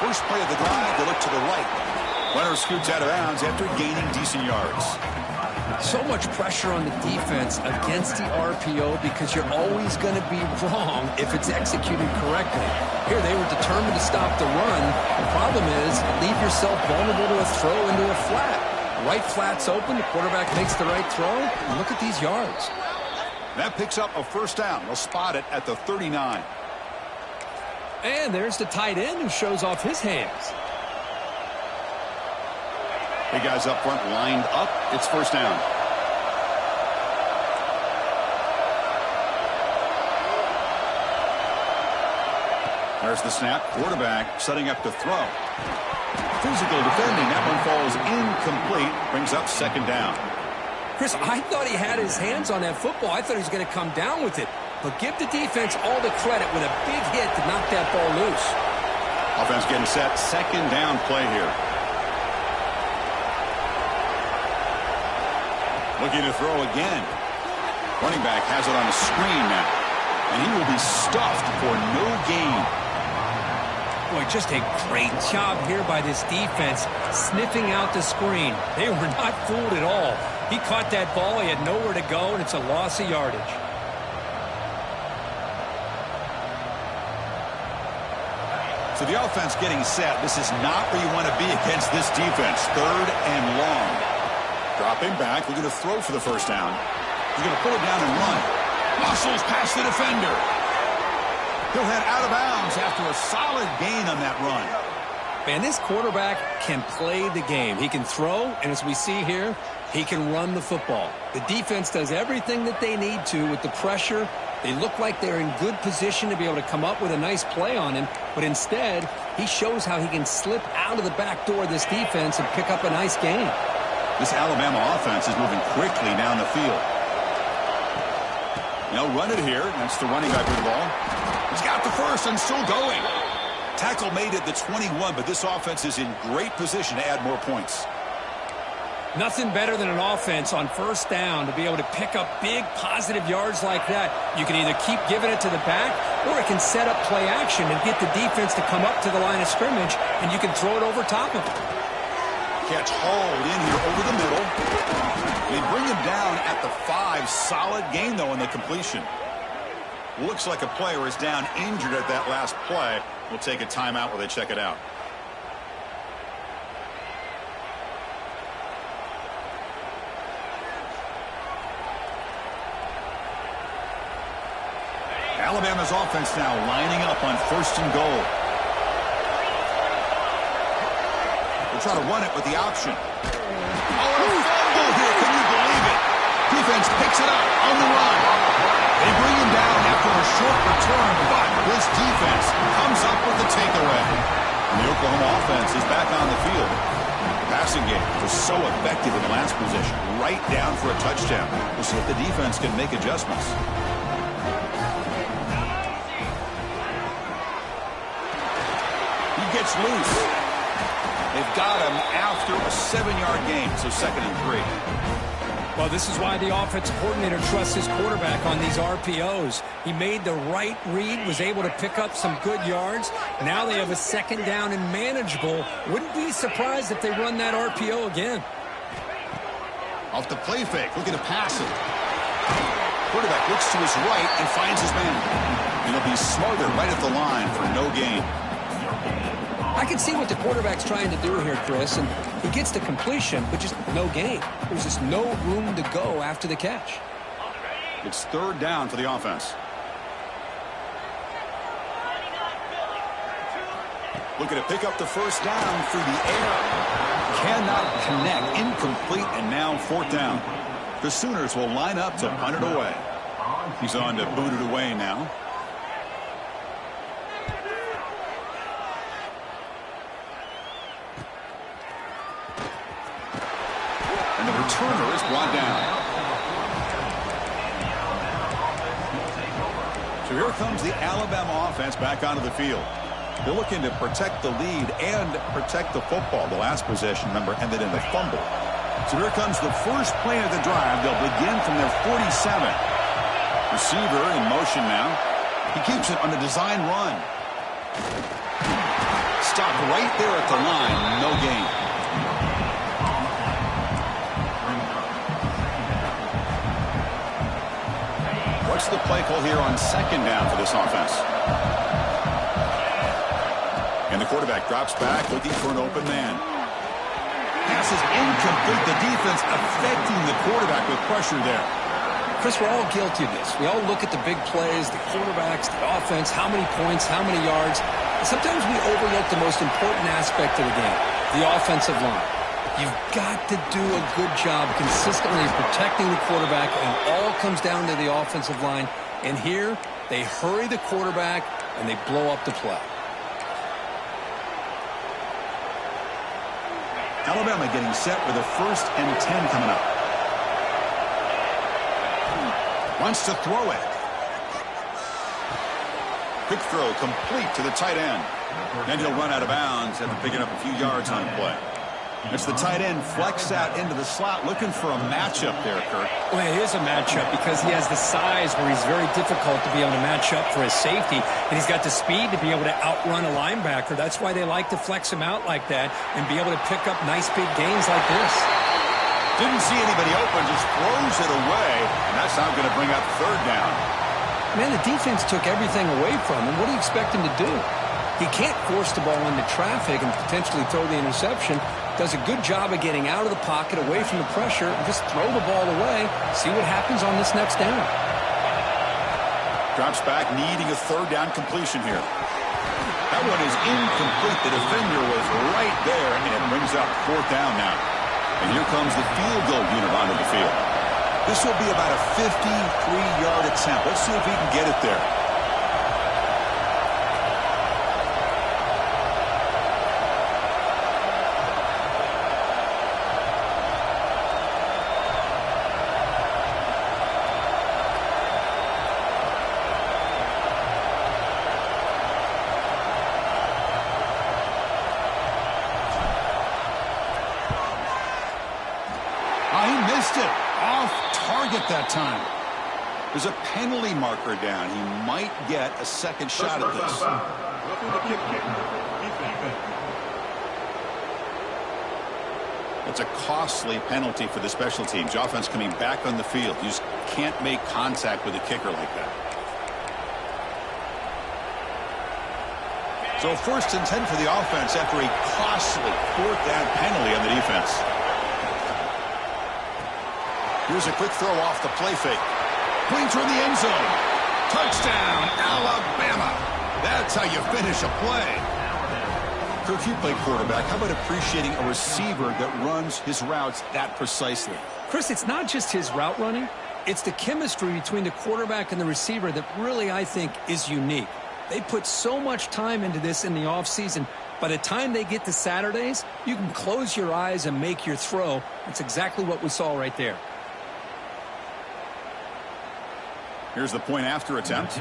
First play of the drive, they look to the right. Runner scoots out of bounds after gaining decent yards. So much pressure on the defense against the RPO because you're always going to be wrong if it's executed correctly. Here they were determined to stop the run. The problem is leave yourself vulnerable to a throw into a flat. Right flat's open, the quarterback makes the right throw, and look at these yards. That picks up a 1st down. They'll spot it at the 39. And there's the tight end who shows off his hands. Big guys up front lined up. It's 1st down. There's the snap. Quarterback setting up to throw. Physical defending. That one falls incomplete. Brings up 2nd down. Chris, I thought he had his hands on that football. I thought he was going to come down with it. But give the defense all the credit with a big hit to knock that ball loose. Offense getting set. 2nd down play here. Looking to throw again. Running back has it on a screen now. And he will be stuffed for no gain. Boy, just a great job here by this defense, sniffing out the screen. They were not fooled at all. He caught that ball, he had nowhere to go, and it's a loss of yardage. So the offense getting set. This is not where you want to be against this defense. 3rd and long. Dropping back, looking to throw for the first down. He's going to pull it down and run. Muscles past the defender. He'll head out of bounds after a solid gain on that run. Man, this quarterback can play the game. He can throw, and as we see here, he can run the football. The defense does everything that they need to with the pressure. They look like they're in good position to be able to come up with a nice play on him, but instead, he shows how he can slip out of the back door of this defense and pick up a nice gain. This Alabama offense is moving quickly down the field. They'll run it here. That's the running back with the ball. He's got the first and still going. Tackle made at the 21, but this offense is in great position to add more points. Nothing better than an offense on first down to be able to pick up big positive yards like that. You can either keep giving it to the back, or it can set up play action and get the defense to come up to the line of scrimmage, and you can throw it over top of it. Catch hauled in here over the middle. They bring him down at the 5. Solid gain, though, in the completion. Looks like a player is down injured at that last play. We'll take a timeout while they check it out. Alabama's offense now lining up on 1st and goal. They'll try to run it with the option. Oh, and a fumble here. Can you believe it? Defense picks it up on the run. They bring him down after a short return, but this defense comes up with the takeaway. And the Oklahoma offense is back on the field. The passing game was so effective in the last possession. Right down for a touchdown. We'll see if the defense can make adjustments. He gets loose. They've got him after a 7-yard gain, so 2nd and 3. Well, this is why the offensive coordinator trusts his quarterback on these RPOs. He made the right read, was able to pick up some good yards. Now they have a 2nd down and manageable. Wouldn't be surprised if they run that RPO again. Off the play fake, looking to pass it. Quarterback looks to his right and finds his man. And he'll be smarter right at the line for no gain. I can see what the quarterback's trying to do here, Chris, and he gets the completion, but just no gain. There's just no room to go after the catch. It's 3rd down for the offense. Looking to pick up the first down through the air. Cannot connect. Incomplete, and now 4th down. The Sooners will line up to punt it away. He's on to boot it away now. And the returner is brought down. So here comes the Alabama offense back onto the field. They're looking to protect the lead and protect the football. The last possession, remember, ended in a fumble. So here comes the first play of the drive. They'll begin from their 47. Receiver in motion now. He keeps it on a design run. Stopped right there at the line. No gain. What's the play call here on 2nd down for this offense? And the quarterback drops back, looking for an open man. Pass is incomplete. The defense affecting the quarterback with pressure there. Chris, we're all guilty of this. We all look at the big plays, the quarterbacks, the offense, how many points, how many yards. And sometimes we overlook the most important aspect of the game, the offensive line. You've got to do a good job consistently protecting the quarterback, and it all comes down to the offensive line. And here, they hurry the quarterback, and they blow up the play. Alabama getting set with a 1st and 10 coming up. Wants to throw it. Quick throw complete to the tight end. And he'll run out of bounds after picking up a few yards on the play. It's the tight end flex out into the slot, looking for a matchup there, Kurt. Well, it is a matchup because he has the size where he's very difficult to be able to match up for his safety, and he's got the speed to be able to outrun a linebacker. That's why they like to flex him out like that and be able to pick up nice big gains like this. Didn't see anybody open, just throws it away, and that's now going to bring up third down. Man, the defense took everything away from him. What do you expect him to do? He can't force the ball into traffic and potentially throw the interception. Does a good job of getting out of the pocket, away from the pressure, and just throw the ball away. See what happens on this next down. Drops back, needing a third down completion here. That one is incomplete. The defender was right there, and it brings up fourth down now. And here comes the field goal unit onto the field. This will be about a 53-yard attempt. Let's see if he can get it there. That time. There's a penalty marker down. He might get a second shot at this. It's a costly penalty for the special teams. Offense coming back on the field. You just can't make contact with a kicker like that. So 1st and 10 for the offense after a costly fourth down penalty on the defense. Here's a quick throw off the play fake. Going toward the end zone. Touchdown, Alabama. That's how you finish a play. Kirk, you play quarterback. How about appreciating a receiver that runs his routes that precisely? Chris, it's not just his route running. It's the chemistry between the quarterback and the receiver that really, I think, is unique. They put so much time into this in the offseason. By the time they get to Saturdays, you can close your eyes and make your throw. That's exactly what we saw right there. Here's the point after attempt.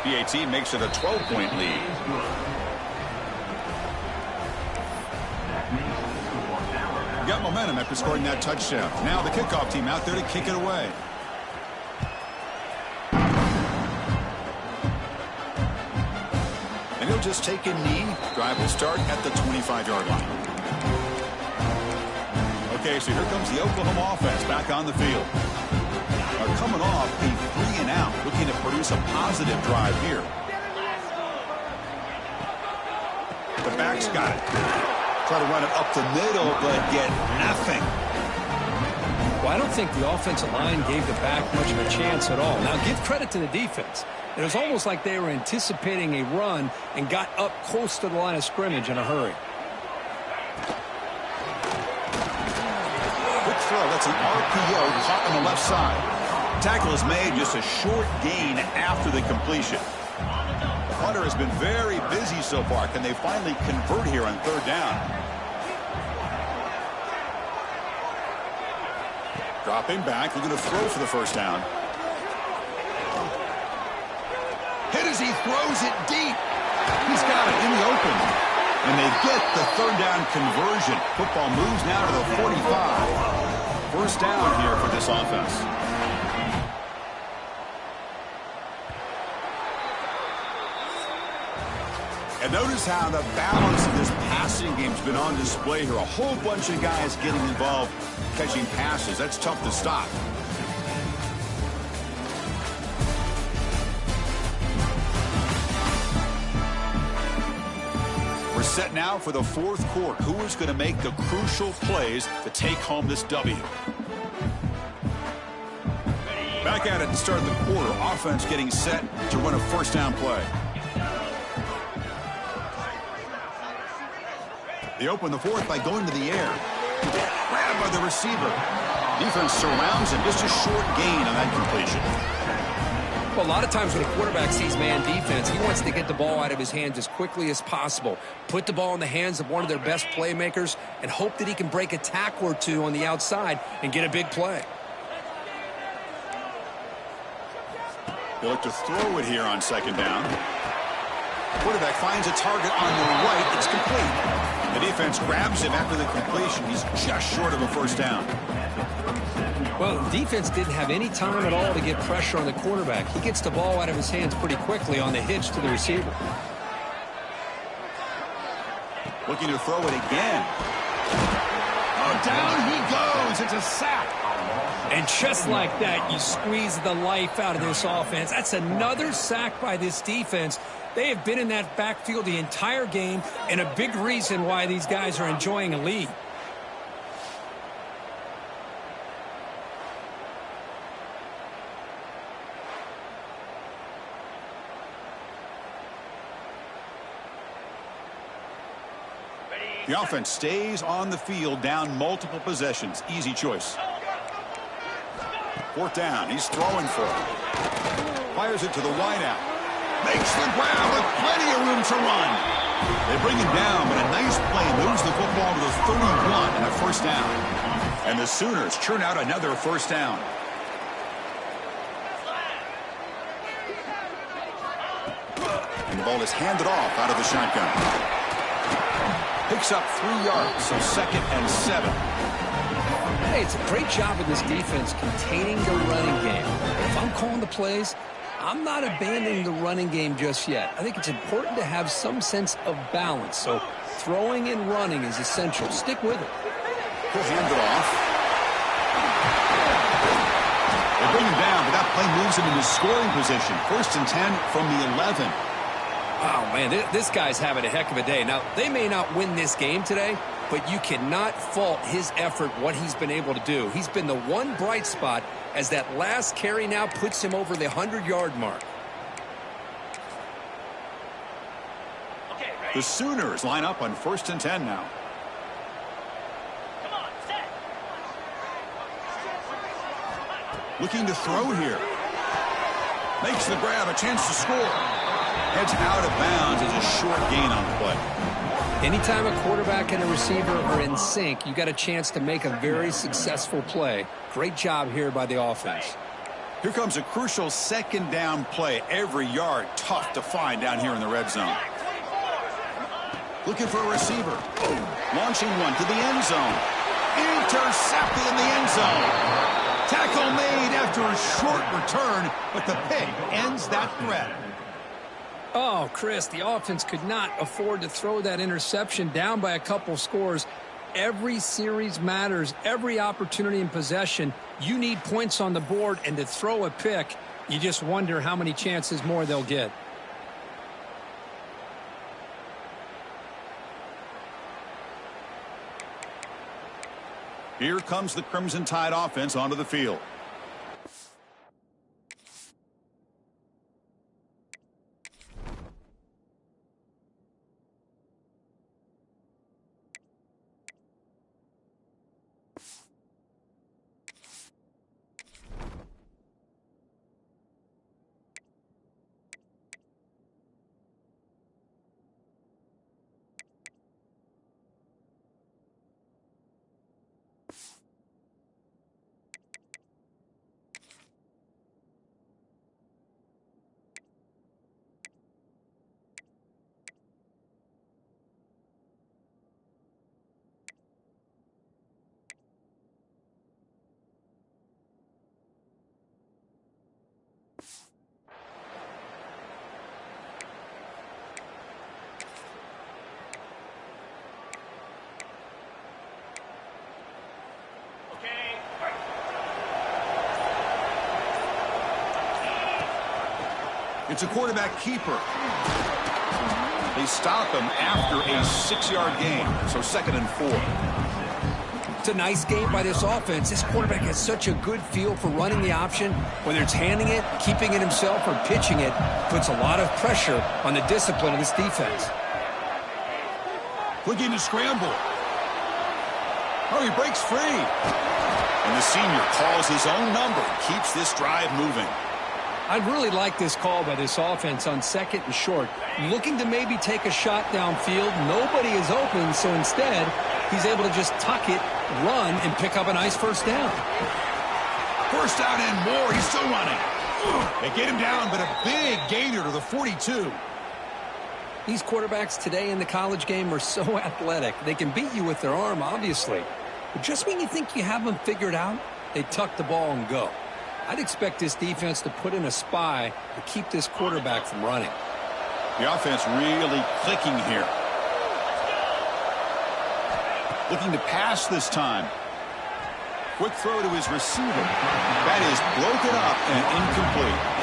PAT makes it a 12-point lead. Got momentum after scoring that touchdown. Now the kickoff team out there to kick it away. And he'll just take a knee. Drive will start at the 25-yard line. Okay, so here comes the Oklahoma offense back on the field. Coming off a 3-and-out, looking to produce a positive drive here. The back's got it. Try to run it up the middle, but get nothing. Well, I don't think the offensive line gave the back much of a chance at all. Now, give credit to the defense. It was almost like they were anticipating a run and got up close to the line of scrimmage in a hurry. That's an RPO caught on the left side. Tackle is made, just a short gain after the completion. The punter has been very busy so far. Can they finally convert here on third down? Dropping back, looking to throw for the first down. Hit as he throws it deep. He's got it in the open. And they get the third down conversion. Football moves now to the 45. First down here for this offense. And notice how the balance of this passing game's been on display here. A whole bunch of guys getting involved catching passes. That's tough to stop. We're set now for the fourth quarter. Who is going to make the crucial plays to take home this W? Back at it to start the quarter. Offense getting set to run a first down play. They open the fourth by going to the air. Grabbed by the receiver. Defense surrounds him. Just a short gain on that completion. Well, a lot of times when a quarterback sees man defense, he wants to get the ball out of his hands as quickly as possible, put the ball in the hands of one of their best playmakers, and hope that he can break a tackle or two on the outside and get a big play. They look to throw it here on second down. Quarterback finds a target on the right. It's complete. The defense grabs him after the completion. He's just short of a first down. Well, the defense didn't have any time at all to get pressure on the quarterback. He gets the ball out of his hands pretty quickly on the hitch to the receiver. Looking to throw it again. Oh, down he goes. It's a sack. And just like that, you squeeze the life out of this offense. That's another sack by this defense. They have been in that backfield the entire game, and a big reason why these guys are enjoying a lead. The offense stays on the field, down multiple possessions. Easy choice. Fourth down. He's throwing for it. Fires it to the wideout. Makes the grab with plenty of room to run. They bring him down, but a nice play moves the football to the 31 and a first down. And the Sooners churn out another first down. And the ball is handed off out of the shotgun. Picks up 3 yards, so 2nd and 7. Hey, it's a great job of this defense containing the running game. If I'm calling the plays, I'm not abandoning the running game just yet. I think it's important to have some sense of balance. So throwing and running is essential. Stick with it. He'll hand it off. They bring him down, but that play moves him into scoring position. 1st and 10 from the 11. Oh, man, this guy's having a heck of a day. Now, they may not win this game today, but you cannot fault his effort, what he's been able to do. He's been the one bright spot as that last carry now puts him over the 100-yard mark. The Sooners line up on 1st and 10 now. Looking to throw here. Makes the grab, a chance to score. Heads out of bounds as a short gain on the play. Anytime a quarterback and a receiver are in sync, you got a chance to make a very successful play. Great job here by the offense. Here comes a crucial 2nd down play. Every yard tough to find down here in the red zone. Looking for a receiver. Launching one to the end zone. Intercepted in the end zone. Tackle made after a short return, but the pick ends that threat. Oh, Chris, the offense could not afford to throw that interception down by a couple scores. Every series matters. Every opportunity in possession, you need points on the board, and to throw a pick, you just wonder how many chances more they'll get. Here comes the Crimson Tide offense onto the field. It's a quarterback keeper. They stop him after a 6-yard gain, so 2nd and 4. It's a nice game by this offense. This quarterback has such a good feel for running the option. Whether it's handing it, keeping it himself, or pitching it, puts a lot of pressure on the discipline of this defense. Looking to scramble. Oh, he breaks free. And the senior calls his own number, keeps this drive moving. I really like this call by this offense on 2nd and short. Looking to maybe take a shot downfield. Nobody is open, so instead, he's able to just tuck it, run, and pick up a nice first down. First down and more. He's still running. They get him down, but a big gainer to the 42. These quarterbacks today in the college game are so athletic. They can beat you with their arm, obviously. But just when you think you have them figured out, they tuck the ball and go. I'd expect this defense to put in a spy to keep this quarterback from running. The offense really clicking here. Looking to pass this time. Quick throw to his receiver. That is broken up and incomplete.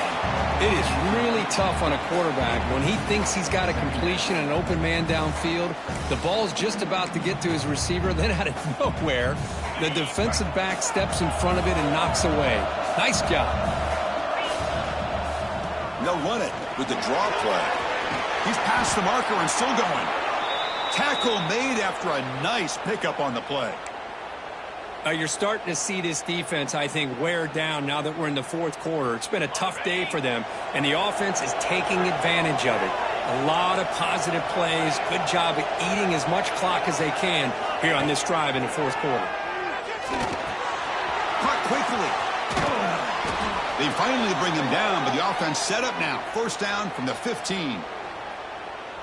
It is really tough on a quarterback when he thinks he's got a completion and an open man downfield. The ball's just about to get to his receiver. Then out of nowhere, the defensive back steps in front of it and knocks away. Nice job. They'll run it with the draw play. He's past the marker and still going. Tackle made after a nice pickup on the play. You're starting to see this defense, I think, wear down now that we're in the fourth quarter. It's been a tough day for them, and the offense is taking advantage of it. A lot of positive plays. Good job at eating as much clock as they can here on this drive in the fourth quarter. Caught quickly. They finally bring him down, but the offense set up now. First down from the 15.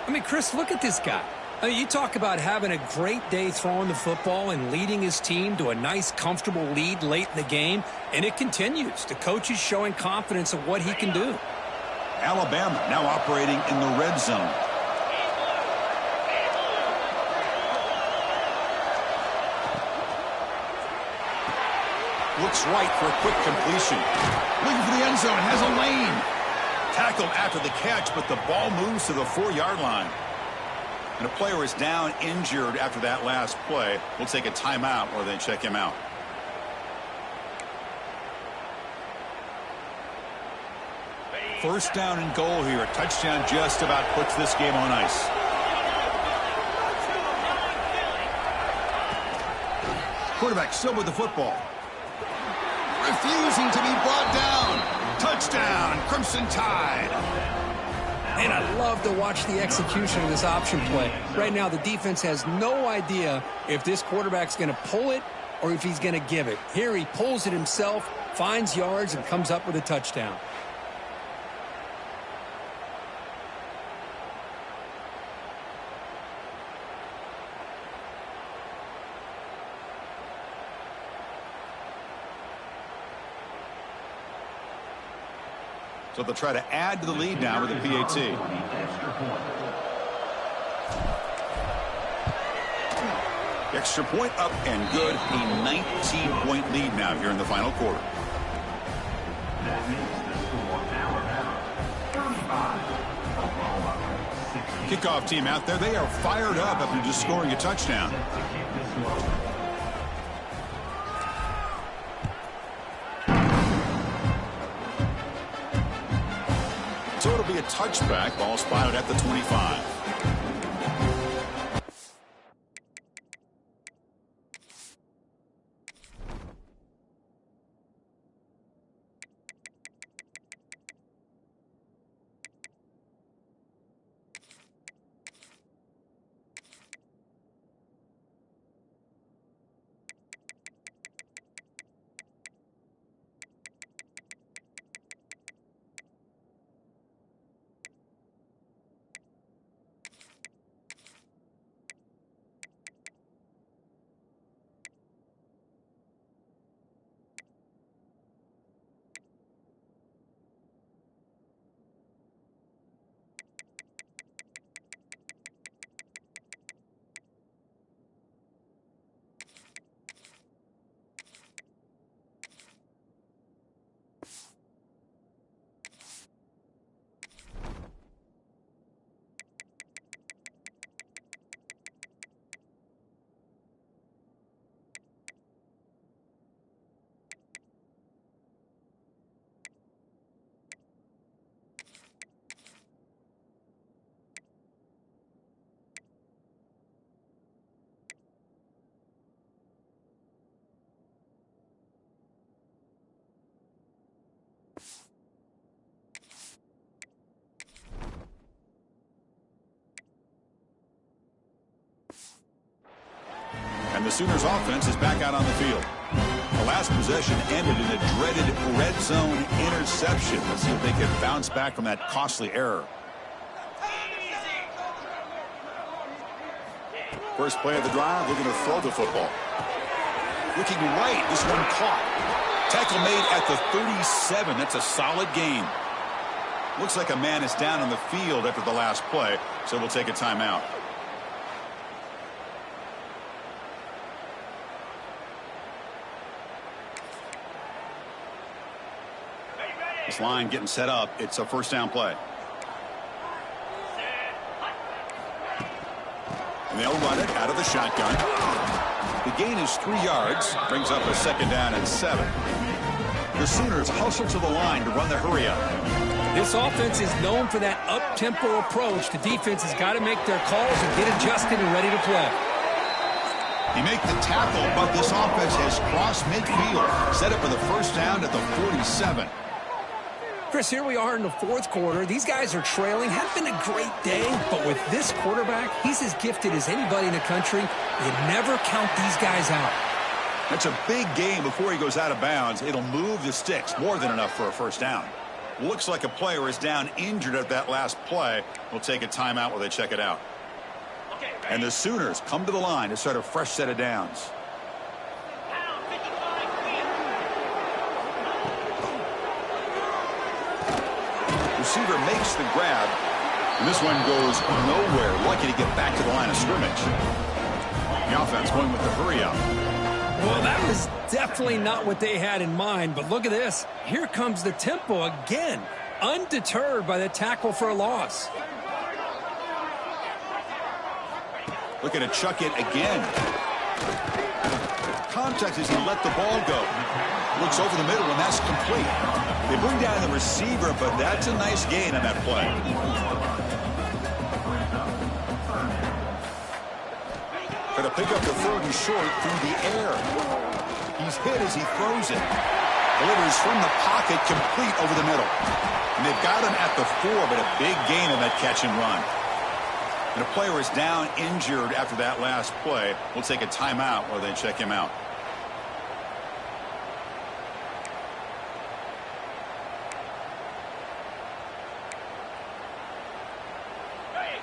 I mean, Chris, look at this guy. I mean, you talk about having a great day throwing the football and leading his team to a nice, comfortable lead late in the game, and it continues. The coach is showing confidence of what he can do. Alabama now operating in the red zone. Looks right for a quick completion. Looking for the end zone, has a lane. Tackled after the catch, but the ball moves to the 4-yard line. And a player is down injured after that last play. We'll take a timeout or then check him out. First down and goal here. A touchdown just about puts this game on ice. Quarterback still with the football. Refusing to be brought down. Touchdown, Crimson Tide. And I love to watch the execution of this option play. Right now, the defense has no idea if this quarterback's going to pull it or if he's going to give it. Here he pulls it himself, finds yards, and comes up with a touchdown. So they'll try to add to the lead now with a PAT. Extra point up and good. A 19-point lead now here in the final quarter. That makes the score Alabama 35, Oklahoma 60. Kickoff team out there. They are fired up after just scoring a touchdown. So it'll be a touchback. Ball spotted at the 25. And the Sooners offense is back out on the field. The last possession ended in a dreaded red zone interception. Let's see if they can bounce back from that costly error. First play of the drive, looking to throw the football. Looking right, this one caught. Tackle made at the 37. That's a solid gain. Looks like a man is down on the field after the last play, so we'll take a timeout. This line getting set up. It's a first down play. And they'll run it out of the shotgun. The gain is 3 yards. Brings up a second down and 7. The Sooners hustle to the line to run the hurry up. This offense is known for that up-tempo approach. The defense has got to make their calls and get adjusted and ready to play. He make the tackle, but this offense has crossed midfield. Set up for the first down at the 47. Chris, here we are in the fourth quarter. These guys are trailing. Had been a great day, but with this quarterback, he's as gifted as anybody in the country. You never count these guys out. That's a big game before he goes out of bounds. It'll move the sticks, more than enough for a first down. Looks like a player is down injured at that last play. We'll take a timeout while they check it out. And the Sooners come to the line to start a fresh set of downs. Receiver makes the grab, and this one goes nowhere. Lucky to get back to the line of scrimmage. The offense going with the hurry up. Well, that was definitely not what they had in mind, but look at this. Here comes the tempo again, undeterred by the tackle for a loss. Looking to chuck it again. Contact as he let the ball go. Looks over the middle, and that's complete. They bring down the receiver, but that's a nice gain on that play. Going to pick up the third and short through the air. He's hit as he throws it. Delivers from the pocket, complete over the middle. And they've got him at the 4, but a big gain on that catch and run. And a player is down injured after that last play. We'll take a timeout while they check him out.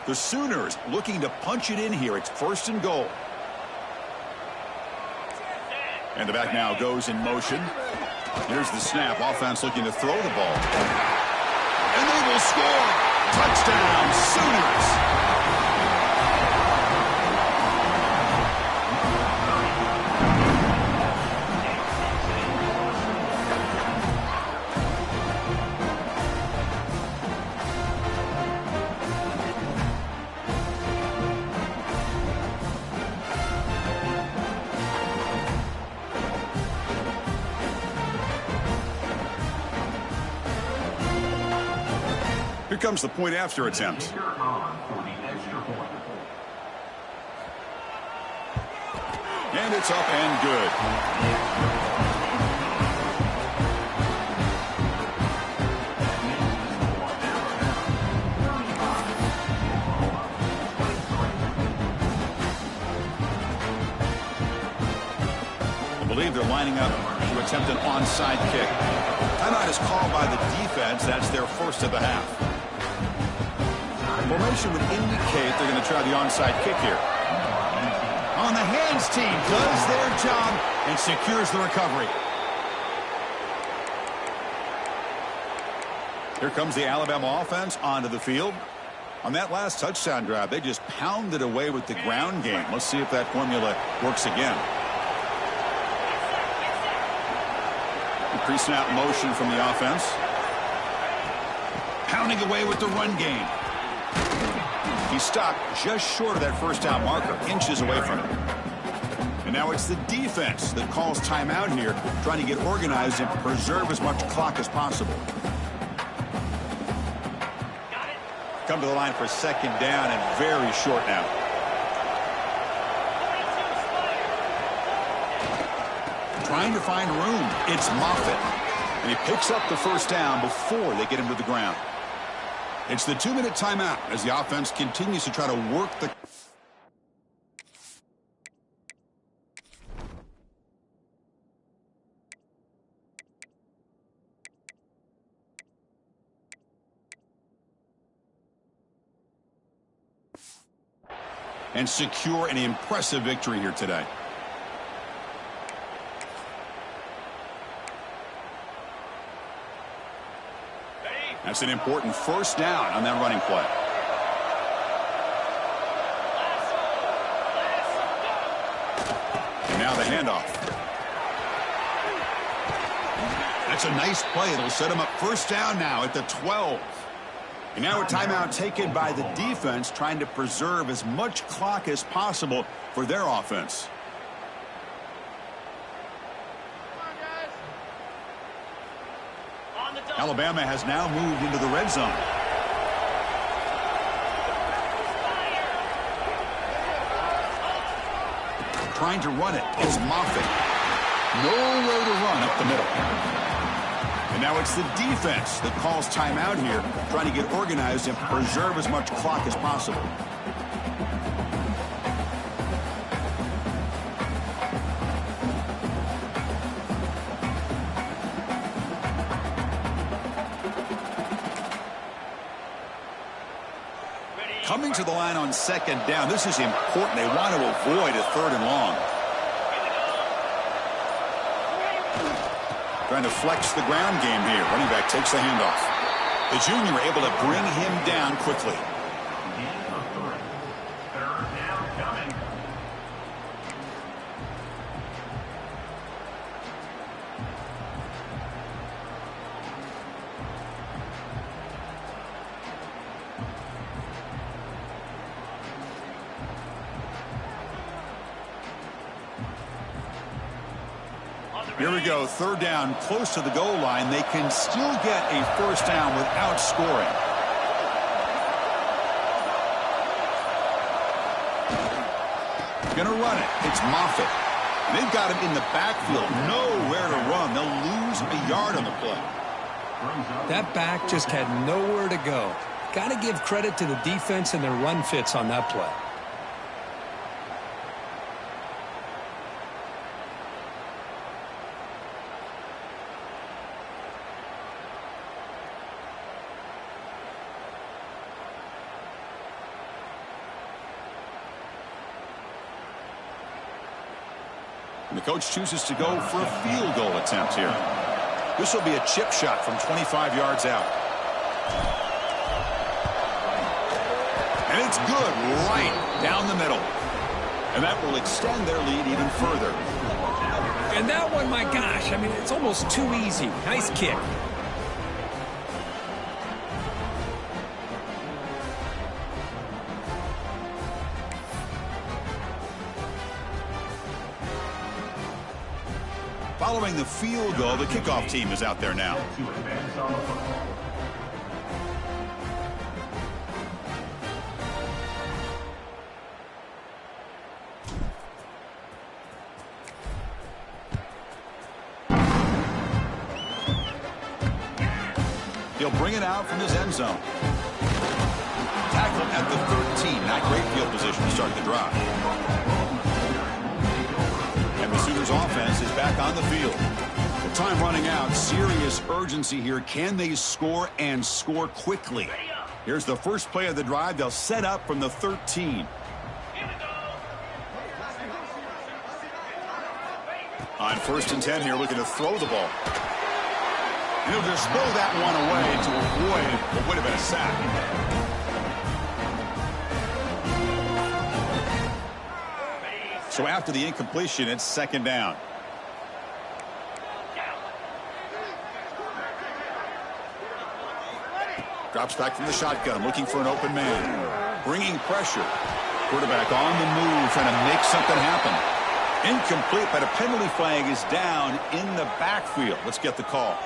The Sooners looking to punch it in here. It's first and goal. And the back now goes in motion. Here's the snap. Offense looking to throw the ball. And they will score. Touchdown, Sooners. Here comes the point after attempt. And it's up and good. I believe they're lining up to attempt an onside kick. Timeout is called by the defense. That's their first of the half. Formation would indicate they're going to try the onside kick here. On the hands team does their job and secures the recovery. Here comes the Alabama offense onto the field. On that last touchdown drive, they just pounded away with the ground game. Let's see if that formula works again. Pre-snap motion from the offense. Pounding away with the run game. He stopped just short of that first down marker, inches away from it. And now it's the defense that calls timeout here, trying to get organized and preserve as much clock as possible. Come to the line for second down and very short now. Trying to find room. It's Moffitt. And he picks up the first down before they get him to the ground. It's the 2-minute timeout as the offense continues to try to work the... and secure an impressive victory here today. That's an important first down on that running play. And now the handoff. That's a nice play. It'll set him up first down now at the 12. And now a timeout taken by the defense, trying to preserve as much clock as possible for their offense. Alabama has now moved into the red zone. Trying to run it is Moffitt. Nowhere to run up the middle. And now it's the defense that calls timeout here, trying to get organized and preserve as much clock as possible. Coming to the line on second down. This is important. They want to avoid a third and long. Trying to flex the ground game here. Running back takes the handoff. The junior able to bring him down quickly. Here we go, third down, close to the goal line. They can still get a first down without scoring. Gonna run it. It's Moffitt. They've got him in the backfield. Nowhere to run. They'll lose a yard on the play. That back just had nowhere to go. Got to give credit to the defense and their run fits on that play. And the coach chooses to go for a field goal attempt here. This will be a chip shot from 25 yards out. And it's good right down the middle. And that will extend their lead even further. And that one, my gosh, I mean, it's almost too easy. Nice kick. Following the field goal, the kickoff team is out there now. He'll bring it out from his end zone. Tackle at the 13. Not great field position to start the drive. And the Sooners offense is back on the field. The time running out. Serious urgency here. Can they score and score quickly? Here's the first play of the drive. They'll set up from the 13. On 1st and 10 here, looking to throw the ball. And he'll just throw that one away to avoid what would have been a sack. So after the incompletion, it's 2nd down. Drops back from the shotgun, looking for an open man. Bringing pressure. Quarterback on the move, trying to make something happen. Incomplete, but a penalty flag is down in the backfield. Let's get the call.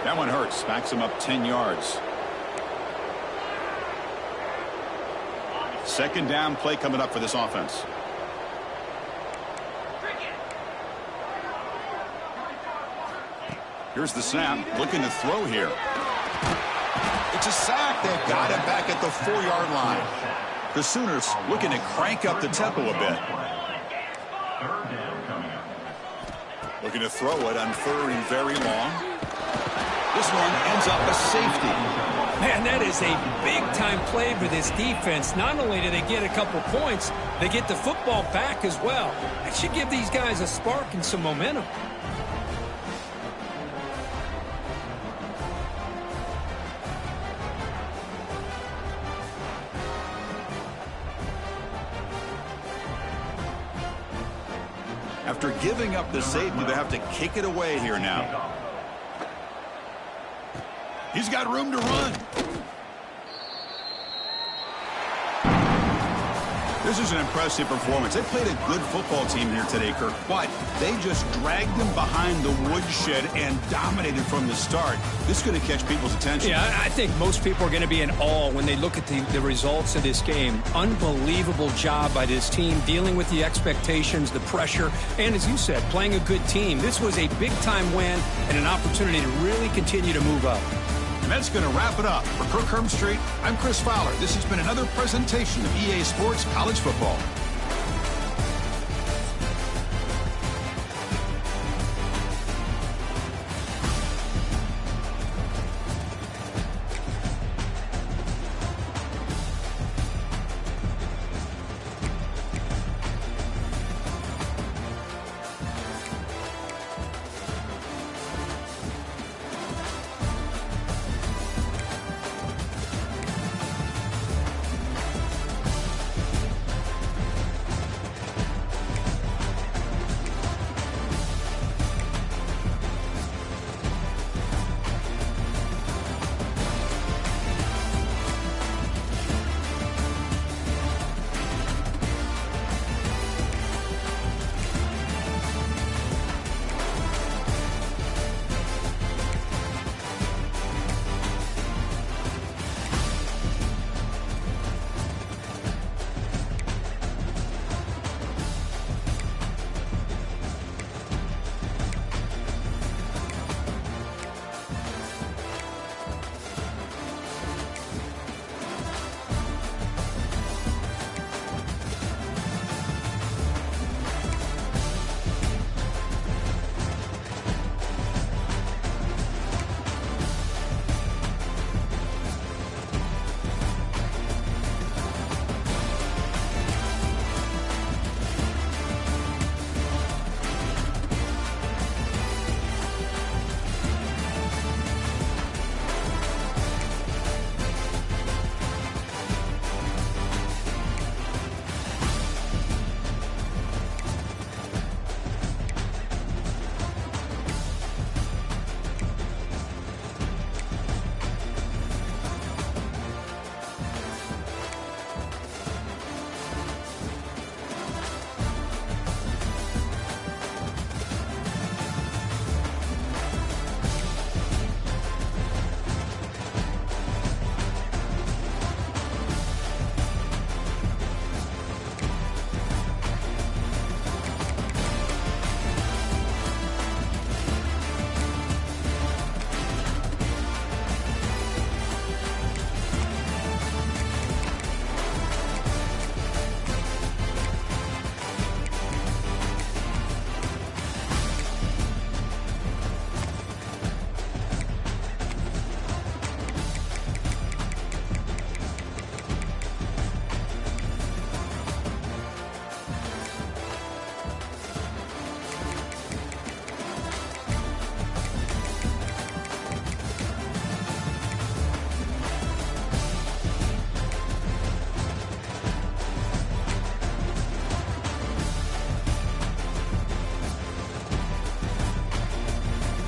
That one hurts. Backs him up 10 yards. 2nd down play coming up for this offense. Here's the snap. Looking to throw here. It's a sack. They've got him back at the 4-yard line. The Sooners looking to crank up the tempo a bit. Looking to throw it on 3rd and very long. This one ends up a safety. Man, that is a big-time play for this defense. Not only do they get a couple points, they get the football back as well. That should give these guys a spark and some momentum. After giving up the safety, they have to kick it away here now. He's got room to run. This is an impressive performance. They played a good football team here today, Kirk, but they just dragged them behind the woodshed and dominated from the start. This is going to catch people's attention. Yeah, I think most people are going to be in awe when they look at the results of this game. Unbelievable job by this team, dealing with the expectations, the pressure, and as you said, playing a good team. This was a big-time win and an opportunity to really continue to move up. And that's going to wrap it up. For Kirk Hermstreet, I'm Chris Fowler. This has been another presentation of EA Sports College Football.